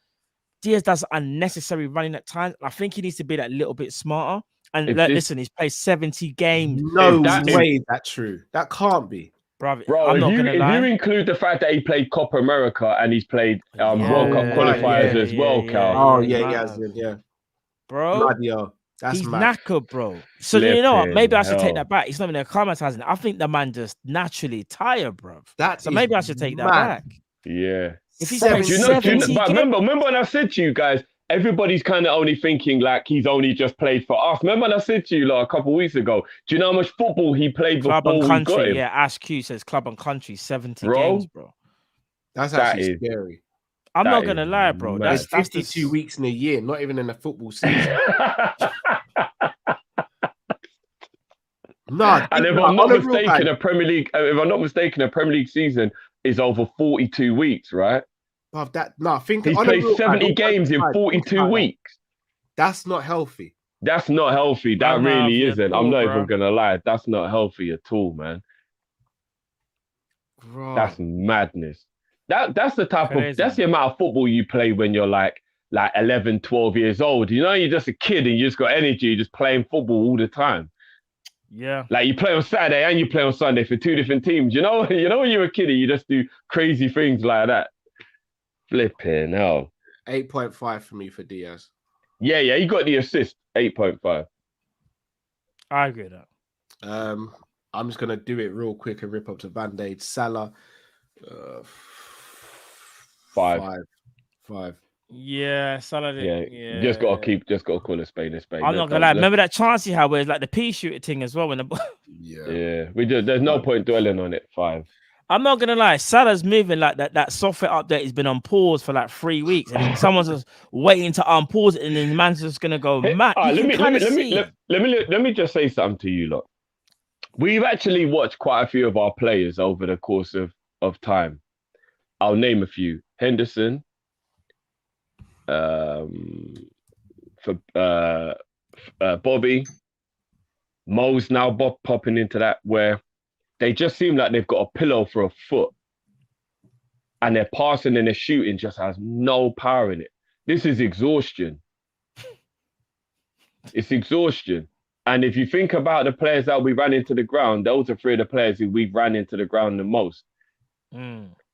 Diaz does unnecessary running at times. I think he needs to be that little bit smarter. And listen, he's played 70 games. No way that's true. That can't be. Bro, if you include the fact that he played Copa America and he's played World Cup qualifiers as well, Cal. Oh, yeah. Bro, that's he's mad. knackered, bro. So you know what? Maybe I should take that back. It's not even acclimatizing. I think the man just naturally tired, bro. So maybe I should take that back. Yeah. If he's remember when I said to you guys, everybody's kind of only thinking like he's only just played for us. Remember when I said to you like a couple of weeks ago, do you know how much football he played club before and we country, got him? Yeah, Ash Q says club and country, 70 games, bro. That's actually scary. I'm not going to lie, bro. That's 52 weeks in a year, not even in a football season. And if I'm not mistaken, a Premier League season is over 42 weeks, right? He's played 70 games in 42 weeks. That's not healthy. That really isn't. I'm not even gonna lie. That's not healthy at all, man. Bro. That's madness. That's the type of that's the amount of football you play when you're like 11, 12 years old. You know, you're just a kid and you just got energy, you're just playing football all the time. Yeah. Like you play on Saturday and you play on Sunday for two different teams. You know when you're a kid, you just do crazy things like that. Flipping hell. 8.5 for me for Diaz. Yeah, he got the assist. 8.5. I agree with that. I'm just gonna do it real quick and rip up to Van Dijk. Salah, 5. Yeah, Salah. Yeah. Just gotta call a spade a spade. I'm not gonna lie. Remember that chance he had where it's like the pea shooter thing as well. Yeah. We do. There's no point dwelling on it. 5. I'm not gonna lie, Salah's moving like that. That software update has been on pause for like 3 weeks, and someone's just waiting to unpause it, and then the man's just gonna go mad. Let me just say something to you lot. We've actually watched quite a few of our players over the course of time, I'll name a few. Henderson, Bobby, Mo's now popping into that where they just seem like they've got a pillow for a foot, and their passing and their shooting just has no power in it. This is exhaustion. It's exhaustion. And if you think about the players that we ran into the ground, those are three of the players who we've ran into the ground the most.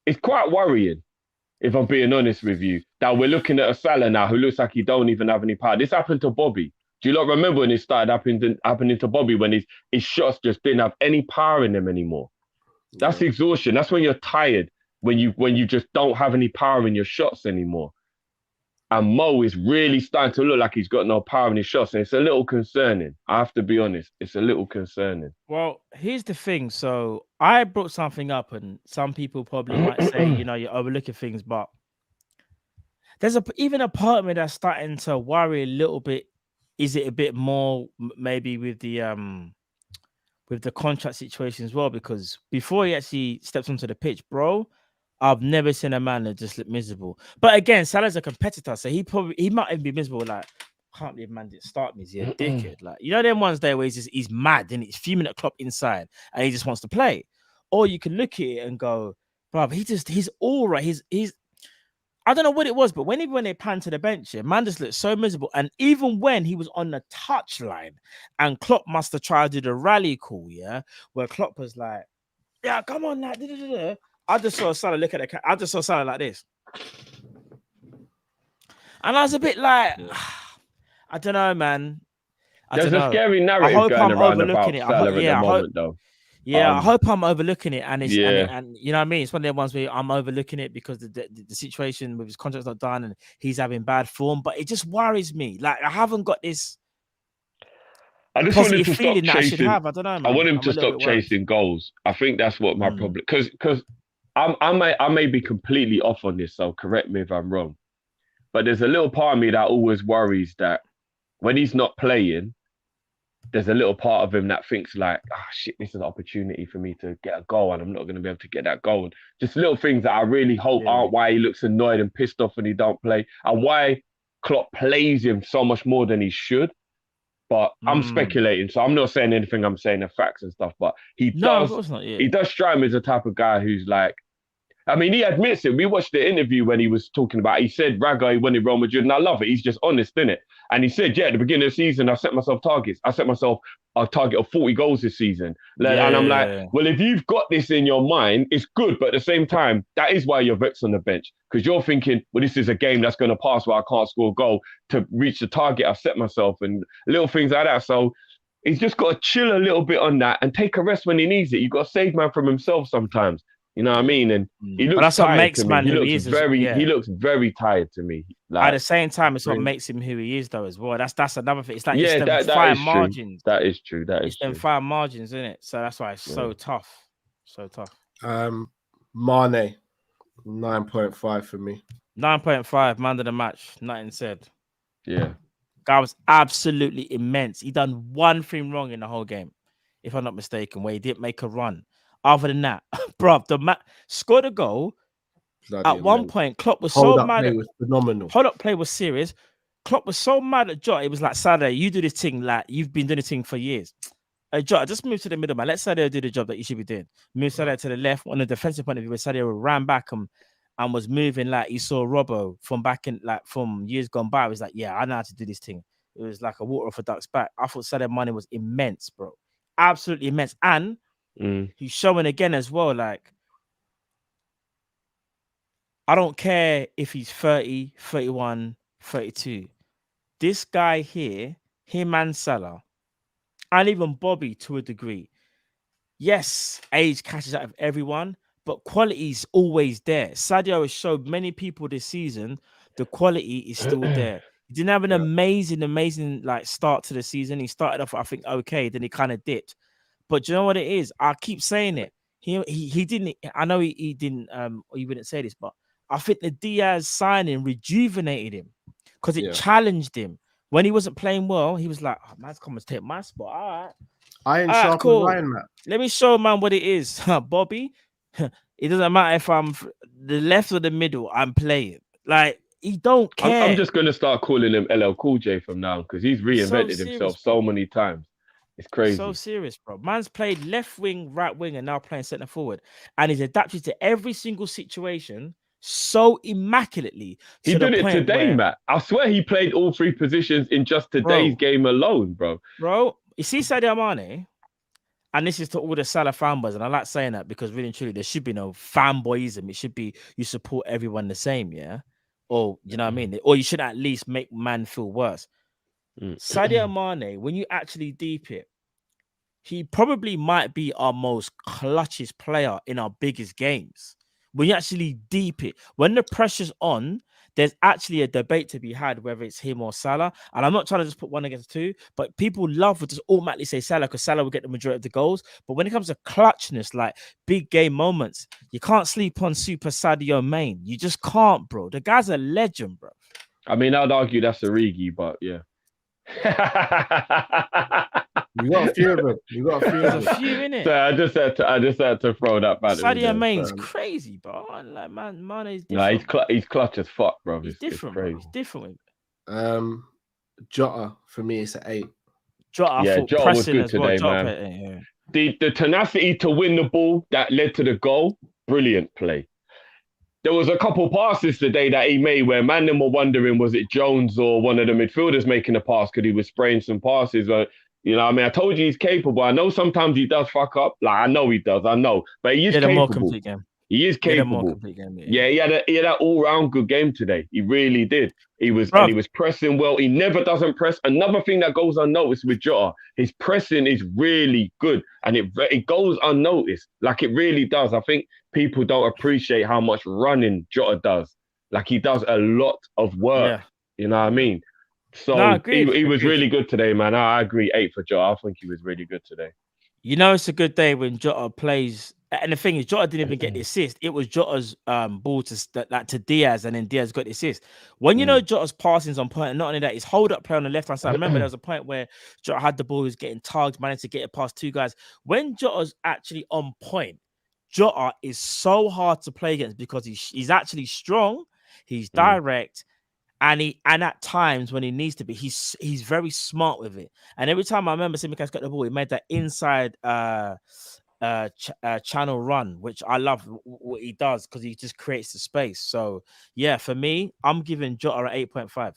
It's quite worrying, if I'm being honest with you, that we're looking at a Salah now who looks like he don't even have any power. This happened to Bobby. Do you not remember when it started happening to Bobby, when his shots just didn't have any power in them anymore? That's exhaustion. That's when you're tired, when you just don't have any power in your shots anymore. And Mo is really starting to look like he's got no power in his shots. And it's a little concerning. I have to be honest. It's a little concerning. Well, here's the thing. So I brought something up, and some people probably might say, you're overlooking things, but there's even a part of me that's starting to worry a little bit. Is it a bit more maybe with the contract situation as well? Because before he actually steps onto the pitch, bro, I've never seen a man that just look miserable. But again, Salah's a competitor, so he might even be miserable. Like, can't believe man didn't start me. Is he a dickhead? Like, them ones there where he's mad and he's fuming at Klopp inside and he just wants to play. Or you can look at it and go, bro, he's all right. He's I don't know what it was, but when they panned to the bench, man just looked so miserable. And even when he was on the touchline, and Klopp must have tried to do the rally call, where Klopp was like, yeah, come on, like, I just saw Salah look at I just saw Salah like this. And I was a bit like, I don't know, man. There's a scary narrative going around about Salah at the moment, though. Yeah, I hope I'm overlooking it, and and you know what I mean. It's one of the ones where I'm overlooking it because the situation with his contract's not done and he's having bad form. But it just worries me. Like, I haven't got this. I just want him to stop chasing. I should have. I don't know, man. I want him to stop chasing goals. I think that's what my problem. Because I may be completely off on this, so correct me if I'm wrong. But there's a little part of me that always worries that when he's not playing, there's a little part of him that thinks like, shit, this is an opportunity for me to get a goal and I'm not going to be able to get that goal. And just little things that I really hope aren't why he looks annoyed and pissed off when he don't play, and why Klopp plays him so much more than he should. But I'm speculating, so I'm not saying anything. I'm saying the facts and stuff. But he does strike me as the type of guy who's like, I mean, he admits it. We watched the interview when he was talking about, he said, Raga, he won in Real Madrid, and I love it. He's just honest, innit? And he said, at the beginning of the season, I set myself targets. I set myself a target of 40 goals this season. And I'm like, well, if you've got this in your mind, it's good. But at the same time, that is why you're vexed on the bench. Because you're thinking, well, this is a game that's going to pass where I can't score a goal to reach the target I've set myself, and little things like that. So he's just got to chill a little bit on that and take a rest when he needs it. You've got to save man from himself sometimes. You know what I mean? And he looks that's what makes man who he is. He looks very tired to me. Like, at the same time, it's what makes him who he is, though, as well. That's another thing. It's like it's them fine margins. That is true. It's them fine margins, isn't it? So that's why it's so tough. So tough. Mane, 9.5 for me. 9.5, man of the match. Nothing said. Yeah. Guy was absolutely immense. He done one thing wrong in the whole game, if I'm not mistaken, where he didn't make a run. Other than that, bro, scored a goal. At one point, Klopp was so mad. Play was phenomenal. Hold up, play was serious. Klopp was so mad at Jota. It was like, Sadio, you do this thing like you've been doing this thing for years. Jota, just move to the middle, man. Let Sadio do the job that you should be doing. Move Sadio to the left. On the defensive point of view, where Sadio ran back and was moving like he saw Robbo from years gone by. It was like, yeah, I know how to do this thing. It was like a water off a duck's back. I thought Sadio Mane was immense, bro. Absolutely immense. And he's showing again as well, like, I don't care if he's 30, 31, 32. This guy here, him and Salah, and even Bobby to a degree. Yes, age catches out of everyone, but quality is always there. Sadio has showed many people this season the quality is still there. He didn't have an amazing like start to the season. He started off, I think, okay, then he kind of dipped. But you know what it is? I keep saying it. He didn't. I know he didn't. He wouldn't say this, but I think the Diaz signing rejuvenated him because it challenged him. When he wasn't playing well, he was like, "Oh, man's coming to take my spot." All right, iron sharp as iron, man. Let me show man what it is, Bobby. It doesn't matter if I'm the left or the middle. I'm playing. Like he don't care. I'm just gonna start calling him LL Cool J from now because he's reinvented himself so many times. It's crazy. So serious, bro. Man's played left wing, right wing, and now playing centre forward, and he's adapted to every single situation so immaculately. He did it today, Matt. I swear he played all three positions in just today's game alone, bro. Bro, you see Sadio Mane, and this is to all the Salah fanboys, and I like saying that because really and truly, there should be no fanboyism. It should be you support everyone the same, yeah? Or, you know what I mean? Or you should at least make man feel worse. Sadio Mane, when you actually deep it, he probably might be our most clutchest player in our biggest games. When you actually deep it, when the pressure's on, there's actually a debate to be had whether it's him or Salah. And I'm not trying to just put one against two, but people love to just automatically say Salah because Salah will get the majority of the goals. But when it comes to clutchness, like big game moments, you can't sleep on Super Sadio Mane. You just can't, bro. The guy's a legend, bro. I mean, I'd argue that's Origi, but yeah. You got a few of them. You got a few of them. A few in it. So I just had to throw that back. Sadio Mane's crazy, bro. Like Mane's different. Nah, he's clutch as fuck, bro. He's different, bro. He's different. Jota for me is an 8. Jota was good today, man. The tenacity to win the ball that led to the goal, brilliant play. There was a couple passes today that he made where man them were wondering was it Jones or one of the midfielders making a pass because he was spraying some passes. You know what I mean? I told you he's capable. I know sometimes he does fuck up. Like, I know he does. I know. But he is capable. More complete game. He is capable. Yeah, he had that all-round good game today. He really did. He was pressing well. He never doesn't press. Another thing that goes unnoticed with Jota, his pressing is really good. And it goes unnoticed. Like, it really does. I think people don't appreciate how much running Jota does. Like, he does a lot of work. Yeah. You know what I mean? So he was really good today, man. I agree. 8 for Jota. I think he was really good today. You know, it's a good day when Jota plays. And the thing is, Jota didn't even get the assist. It was Jota's ball to Diaz, and then Diaz got the assist. When you know Jota's passing's on point, and not only that, his hold-up play on the left-hand side. Remember, there was a point where Jota had the ball, he was getting tagged, managed to get it past 2 guys. When Jota's actually on point, Jota is so hard to play against because he's actually strong, he's direct, and at times when he needs to be, he's very smart with it. And every time I remember Tsimikas got the ball, he made that inside channel run, which I love what he does because he just creates the space. So yeah, for me, I'm giving Jota an 8.5.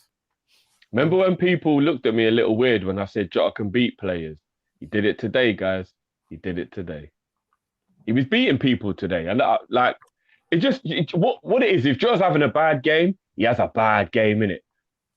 Remember when people looked at me a little weird when I said Jota can beat players? He did it today, guys. He did it today. He was beating people today, and what it is. If Jota's having a bad game, he has a bad game in it.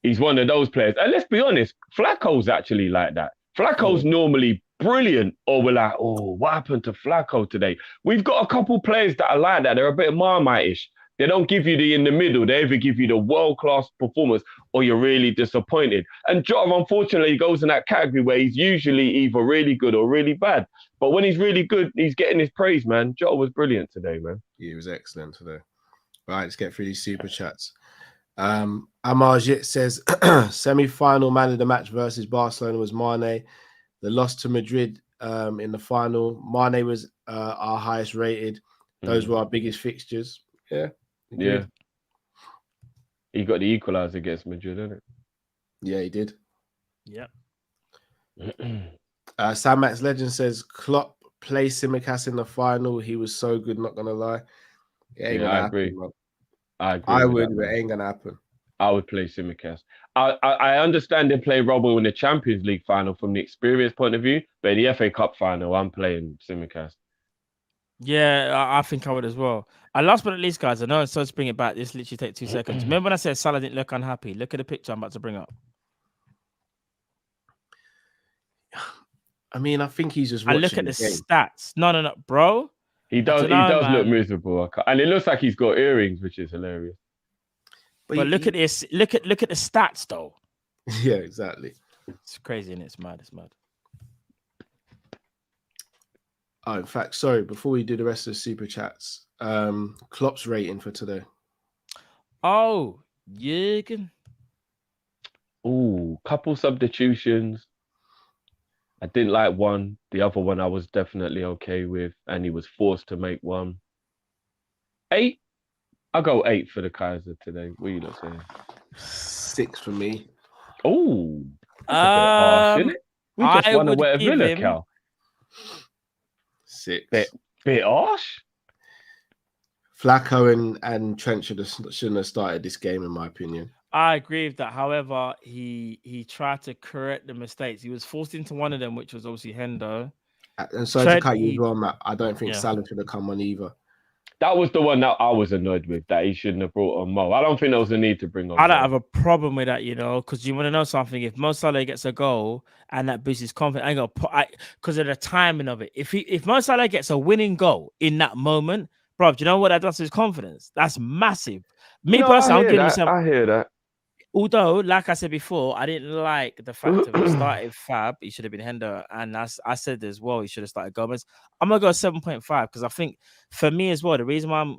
He's one of those players, and let's be honest, Flacco's actually like that. Flacco's normally brilliant, or we're like, oh, what happened to Flacco today? We've got a couple players that are like that. They're a bit Marmite-ish. They don't give you the in the middle. They either give you the world-class performance or you're really disappointed. And Jota, unfortunately, goes in that category where he's usually either really good or really bad. But when he's really good, he's getting his praise, man. Jota was brilliant today, man. He was excellent today. Right, let's get through these super chats. Amarjit says, semi-final man of the match versus Barcelona was Mane. The loss to Madrid in the final, Mane was our highest rated. Those were our biggest fixtures. Yeah. Yeah. He got the equaliser against Madrid, didn't it? Yeah, he did. Yeah. Sam Max Legend says, Klopp play Tsimikas in the final. He was so good, not going to lie. I agree. I would, but it ain't going to happen. I would play Tsimikas. I understand they play Robbo in the Champions League final from the experience point of view, but in the FA Cup final, I'm playing Tsimikas. Yeah, I think I would as well. And last but not least, guys, I know it's so to bring it back. This literally take 2 seconds. Remember when I said Salah didn't look unhappy? Look at the picture I'm about to bring up. I mean, I think he's just watching. And look at the stats. No, bro. He does look miserable. And it looks like he's got earrings, which is hilarious. But look at this. Look at the stats, though. Yeah, exactly. It's crazy, and it's mad. It's mad. Oh, in fact, sorry. Before we do the rest of the super chats, Klopp's rating for today. Oh, Jürgen. Ooh, couple substitutions. I didn't like one. The other one I was definitely okay with, and he was forced to make one. 8. I'll go 8 for the Kaiser today. What are you not saying? 6 for me. Oh, that's a bit harsh, isn't it? We just I won would away at give Villa, him- Cal. 6. Bit harsh. Flacco and Trent shouldn't have started this game, in my opinion. I agree with that. However, he tried to correct the mistakes. He was forced into one of them, which was obviously Hendo. And so to Trent, cut you as well, Matt, I don't think Yeah. Salah should have come on either. That was the one that I was annoyed with, that he shouldn't have brought on Mo. I don't think there was a need to bring on I don't Mo. have a problem with that, because you want to know something. If Mo Salah gets a goal and that boosts his confidence, I go because of the timing of it. If Mo Salah gets a winning goal in that moment, bro, do you know what that does to his confidence? That's massive. Me personally, I hear that. Although, like I said before, I didn't like the fact that he started Fab. He should have been Hendo, and I said as well he should have started Gomez. I'm gonna go 7.5 because I think for me as well, the reason why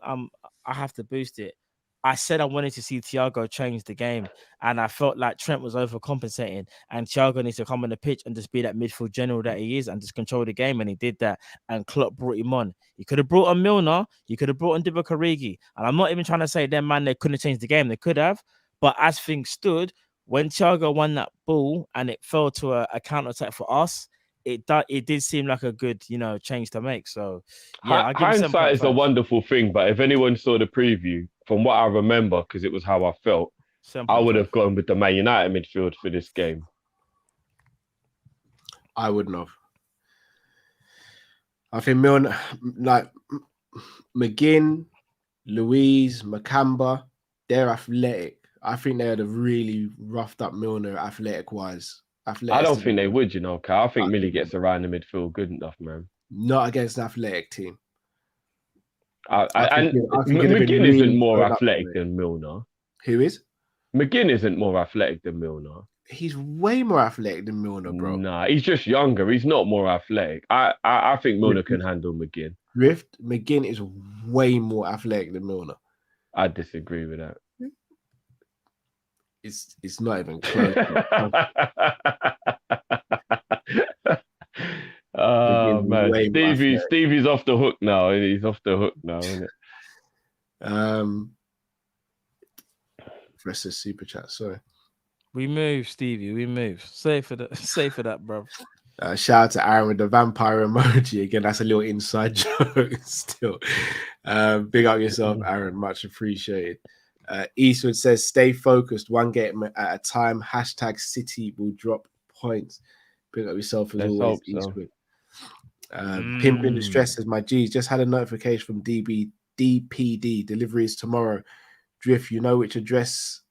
I have to boost it. I said I wanted to see Thiago change the game, and I felt like Trent was overcompensating, and Thiago needs to come on the pitch and just be that midfield general that he is and just control the game, and he did that. And Klopp brought him on. He could have brought on Milner, he could have brought on Divock Origi, and I'm not even trying to say them man they couldn't have changed the game. They could have. But as things stood, when Thiago won that ball and it fell to a counter attack for us, it did seem like a good, change to make. So, yeah, I give hindsight is a 7.5. wonderful thing. But if anyone saw the preview, from what I remember, because it was how I felt, 7.5. I would have gone with the Man United midfield for this game. I wouldn't have. I think Milner, like McGinn, Louise, Makamba, they're athletic. I think they would have really roughed up Milner athletic-wise. I don't think they would, Cal. I think Millie gets around the midfield good enough, man. Not against an athletic team. And McGinn isn't more athletic than Milner. Who is? McGinn isn't more athletic than Milner. He's way more athletic than Milner, bro. Nah, he's just younger. He's not more athletic. I think Milner can handle McGinn. Rift, McGinn is way more athletic than Milner. I disagree with that. It's not even close. Oh man, Stevie's off the hook now. He's off the hook now, isn't it? Rest of super chat. Sorry. We move, Stevie. We move. Say for that, bro. Shout out to Aaron with the vampire emoji again. That's a little inside joke. Still, big up yourself, Aaron. Much appreciated. Eastwood says, "Stay focused. One game at a time. # City will drop points." Big up yourself as always, Eastwood. Pimp in Distress says, "My G's just had a notification from DPD. Deliveries tomorrow. Drift, you know which address,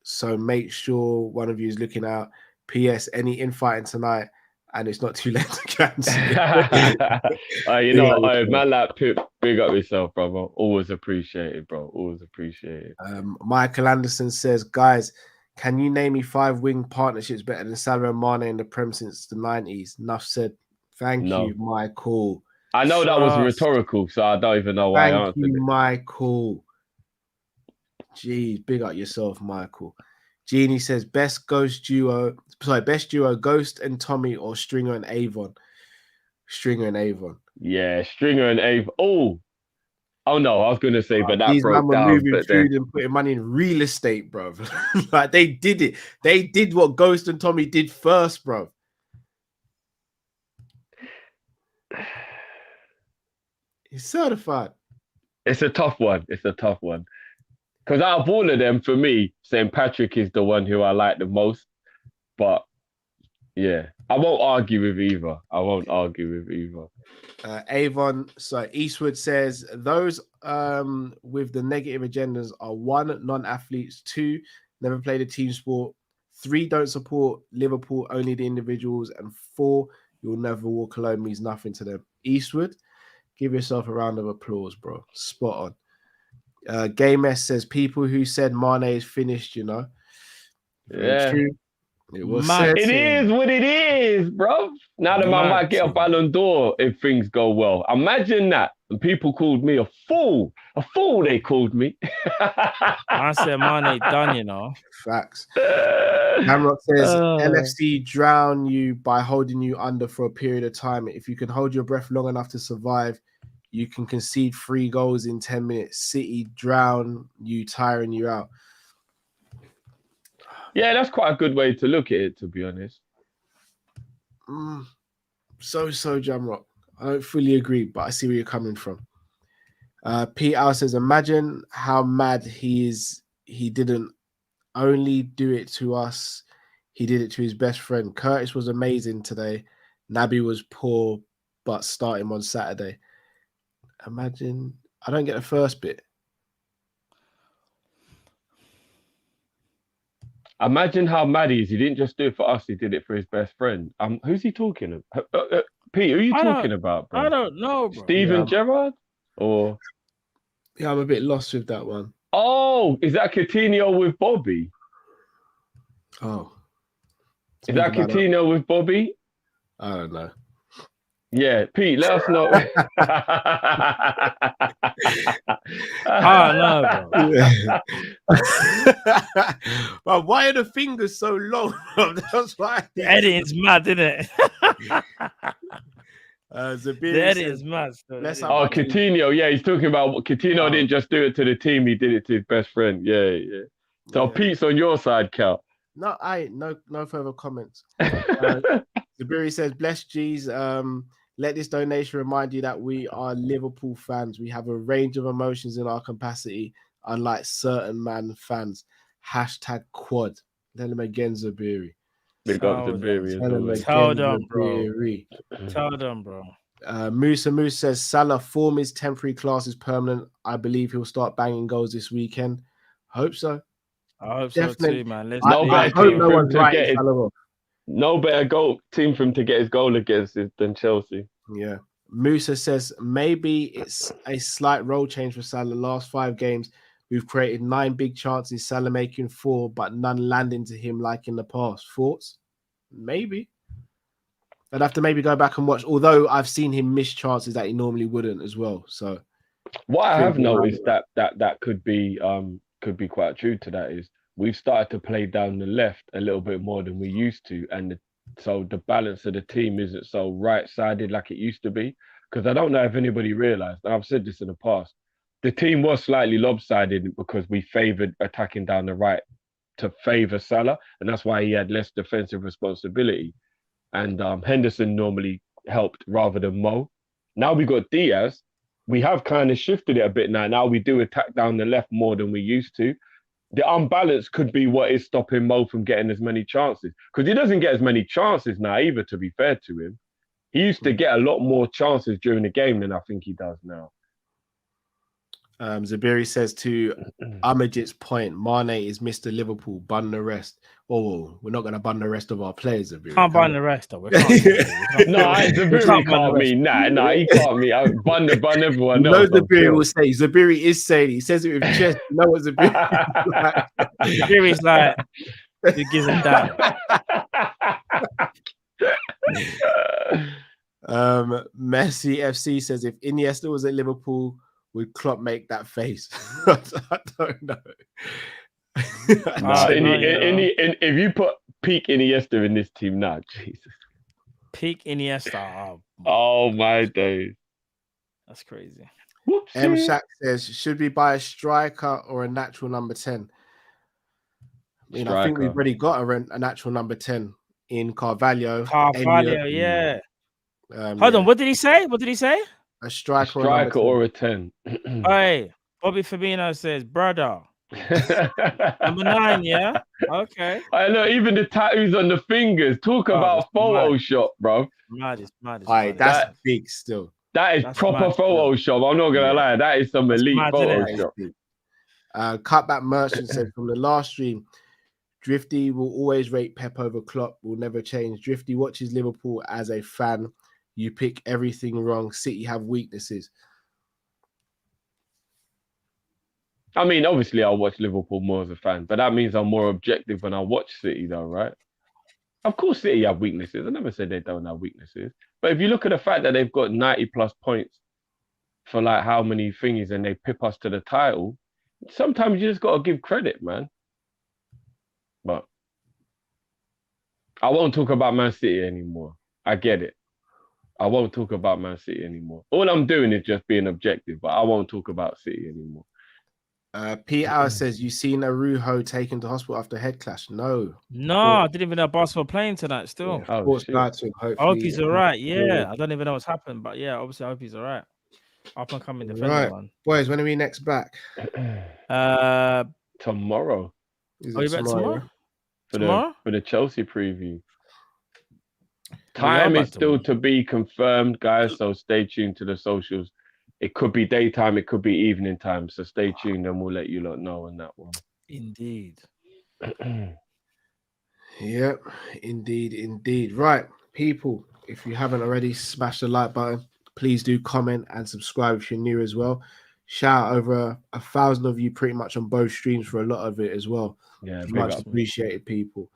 so make sure one of you is looking out. PS, any infighting tonight, and it's not too late to cancel." Man, like Pip, big up yourself, brother. Always appreciated, bro. Always appreciated. Michael Anderson says, "Guys, can you name me 5 wing partnerships better than Salah and Mane in the Prem since the 90s? Enough said. Thank you, Michael. I know that was rhetorical, so I don't even know why I answered Thank you, it. Michael. Jeez, big up yourself, Michael. Jeannie says, best duo, Ghost and Tommy or Stringer and Avon. Stringer and Avon. Yeah, Stringer and Avon. Oh no, I was going to say, but that these broke men were down. moving food and putting money in real estate, bro. Like they did it. They did what Ghost and Tommy did first, bro. He's certified. It's a tough one. Because out of all of them, for me, St. Patrick is the one who I like the most. But yeah, I won't argue with either. Avon, so Eastwood says, those with the negative agendas are 1, non-athletes, 2, never played a team sport, 3, don't support Liverpool, only the individuals, and 4, you'll never walk alone means nothing to them. Eastwood, give yourself a round of applause, bro. Spot on. Game S says, people who said Mane is finished, Very true. It was it is what it is, bro. Now the man might get a Ballon d'Or if things go well. Imagine that. And people called me a fool. A fool, they called me. I said Mane done, Facts. Hamrock says, LFC drown you by holding you under for a period of time. If you can hold your breath long enough to survive, You can concede 3 goals in 10 minutes. City drown you, tiring you out. Yeah, that's quite a good way to look at it, to be honest. So Jamrock. I don't fully agree, but I see where you're coming from. Pete Al says, imagine how mad he is. He didn't only do it to us. He did it to his best friend. Curtis was amazing today. Naby was poor, but start him on Saturday. Imagine. I don't get the first bit. Imagine how mad he is. He didn't just do it for us. He did it for his best friend. Who's he talking about? Pete, who are you talking about, bro? I don't know, bro. Steven Gerrard? Or... Yeah, I'm a bit lost with that one. Oh, is that Coutinho with Bobby? Oh. Is that Coutinho with Bobby? I don't know. Yeah, Pete, let us know. I don't know, bro. But why are the fingers so long? That's why. The editing's mad, isn't it? The edit is mad. Coutinho. Yeah, he's talking about Coutinho didn't just do it to the team. He did it to his best friend. Yeah. So Pete's on your side, Cal. No, no further comments. Zabiri says, bless G's. Let this donation remind you that we are Liverpool fans. We have a range of emotions in our capacity, unlike certain man fans. #quad. Tell him again, Zabiri. Big up Zabiri. Tell them, bro. Musa says, Salah form is temporary, class is permanent. I believe he'll start banging goals this weekend. Hope so. I hope so too, man. No better goal team for him to get his goal against than Chelsea. Yeah. Musa says maybe it's a slight role change for Salah. Last 5 games, we've created 9 big chances, Salah making 4, but none landing to him like in the past. Thoughts? Maybe. I'd have to maybe go back and watch, although I've seen him miss chances that he normally wouldn't as well. So what I have noticed that could be quite true to that is we've started to play down the left a little bit more than we used to, and so the balance of the team isn't so right-sided like it used to be. Because I don't know if anybody realised, and I've said this in the past, the team was slightly lopsided because we favoured attacking down the right to favour Salah, and that's why he had less defensive responsibility. And Henderson normally helped rather than Mo. Now we got Diaz. We have kind of shifted it a bit now. Now we do attack down the left more than we used to. The unbalance could be what is stopping Mo from getting as many chances. Because he doesn't get as many chances now either, to be fair to him. He used to get a lot more chances during the game than I think he does now. Zabiri says to Amajit's point, Mane is Mr. Liverpool, bun the rest. Oh, we're not going to bun the rest of our players, Zabiri. Can't bun the rest, though. Zabiri can't mean that. No, he can't mean bun everyone else. No, Zabiri will say. Zabiri is saying. He says it with chest. You know what Zabiri is like? Zabiri's like, he gives him that. Messi FC says, if Iniesta was at Liverpool, would Klopp make that face? I don't know. If you put peak Iniesta in this team now, Jesus. Peak Iniesta. Oh my days. That's crazy. M Shaq says, should we buy a striker or a natural number 10? I think we've already got a natural number 10 in Carvalho. Yeah. Hold on, what did he say? A striker or a 10. Hey, Bobby Fabinho says, brother. Number 9, yeah? Okay. I know, even the tattoos on the fingers. Talk about Photoshop, bro. Mad. That's big still. That is proper Photoshop. I'm not going to lie. That is some elite Photoshop. Cutback Merchant said, from the last stream, Drifty will always rate Pep over Klopp, will never change. Drifty watches Liverpool as a fan. You pick everything wrong. City have weaknesses. I mean, obviously, I'll watch Liverpool more as a fan, but that means I'm more objective when I watch City, though, right? Of course, City have weaknesses. I never said they don't have weaknesses. But if you look at the fact that they've got 90+ points for like how many thingies and they pip us to the title, sometimes you just got to give credit, man. But I won't talk about Man City anymore. I get it. I won't talk about Man City anymore. All I'm doing is just being objective, but I won't talk about City anymore. Pete Hour says, you seen Arujo taken to hospital after head clash? No. I didn't even know Barcelona playing tonight still. Yeah, sports guide to him, I hope hopefully. he's all right. Yeah, I don't even know what's happened, but yeah, obviously I hope he's all right. Up and coming defender, Right. man. Boys, when are we next back? Tomorrow. Is Are you back tomorrow? For the Chelsea preview. Time is still to be confirmed, guys. So stay tuned to the socials. It could be daytime, it could be evening time. So stay tuned and we'll let you lot know on that one. Indeed. Yep, indeed. Right, people, if you haven't already, smash the like button. Please do comment and subscribe if you're new as well. Shout out over 1,000 of you pretty much on both streams for a lot of it as well. Yeah, much appreciated, people.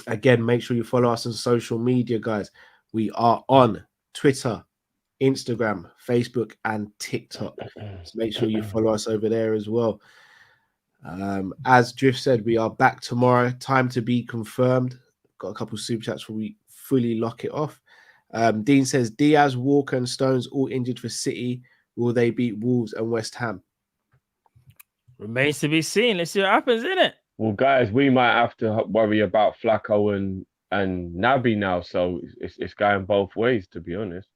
Again, make sure you follow us on social media, guys. We are on Twitter, Instagram, Facebook, and TikTok. So make sure you follow us over there as well. As Drift said, we are back tomorrow. Time to be confirmed. Got a couple super chats before we fully lock it off. Dean says, Diaz, Walker, and Stones all injured for City. Will they beat Wolves and West Ham? Remains to be seen. Let's see what happens, innit? Well, guys, we might have to worry about Flacco and Naby now. So it's going both ways, to be honest.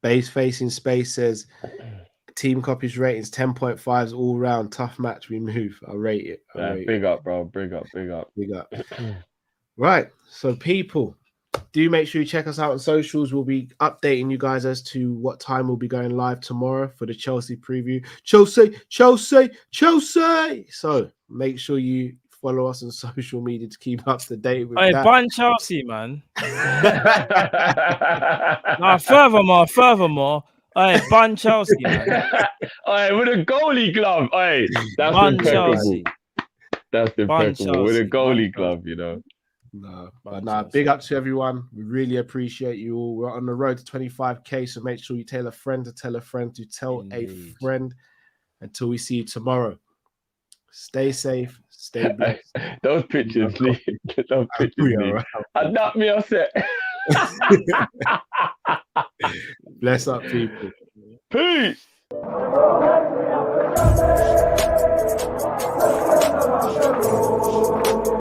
Base Facing Space says, Team Kop-Ish ratings 10.5s all round. Tough match. We move. I'll rate it. Big up, bro. Big up. Right. So, people, do make sure you check us out on socials. We'll be updating you guys as to what time we'll be going live tomorrow for the Chelsea preview. Chelsea. So make sure you follow us on social media to keep up to date with that. Ban Chelsea, man. Furthermore, ban Chelsea, man. With a goalie glove. That's ban impeccable. Chelsea. That's impeccable. Chelsea. With a goalie glove, you know. Big up to everyone. We really appreciate you all. We're on the road to 25k, so make sure you tell a friend to tell a friend to tell a friend. Until we see you tomorrow. Stay safe. Stay blessed. Those pictures, those pictures. And that me upset. Bless up, people. Peace.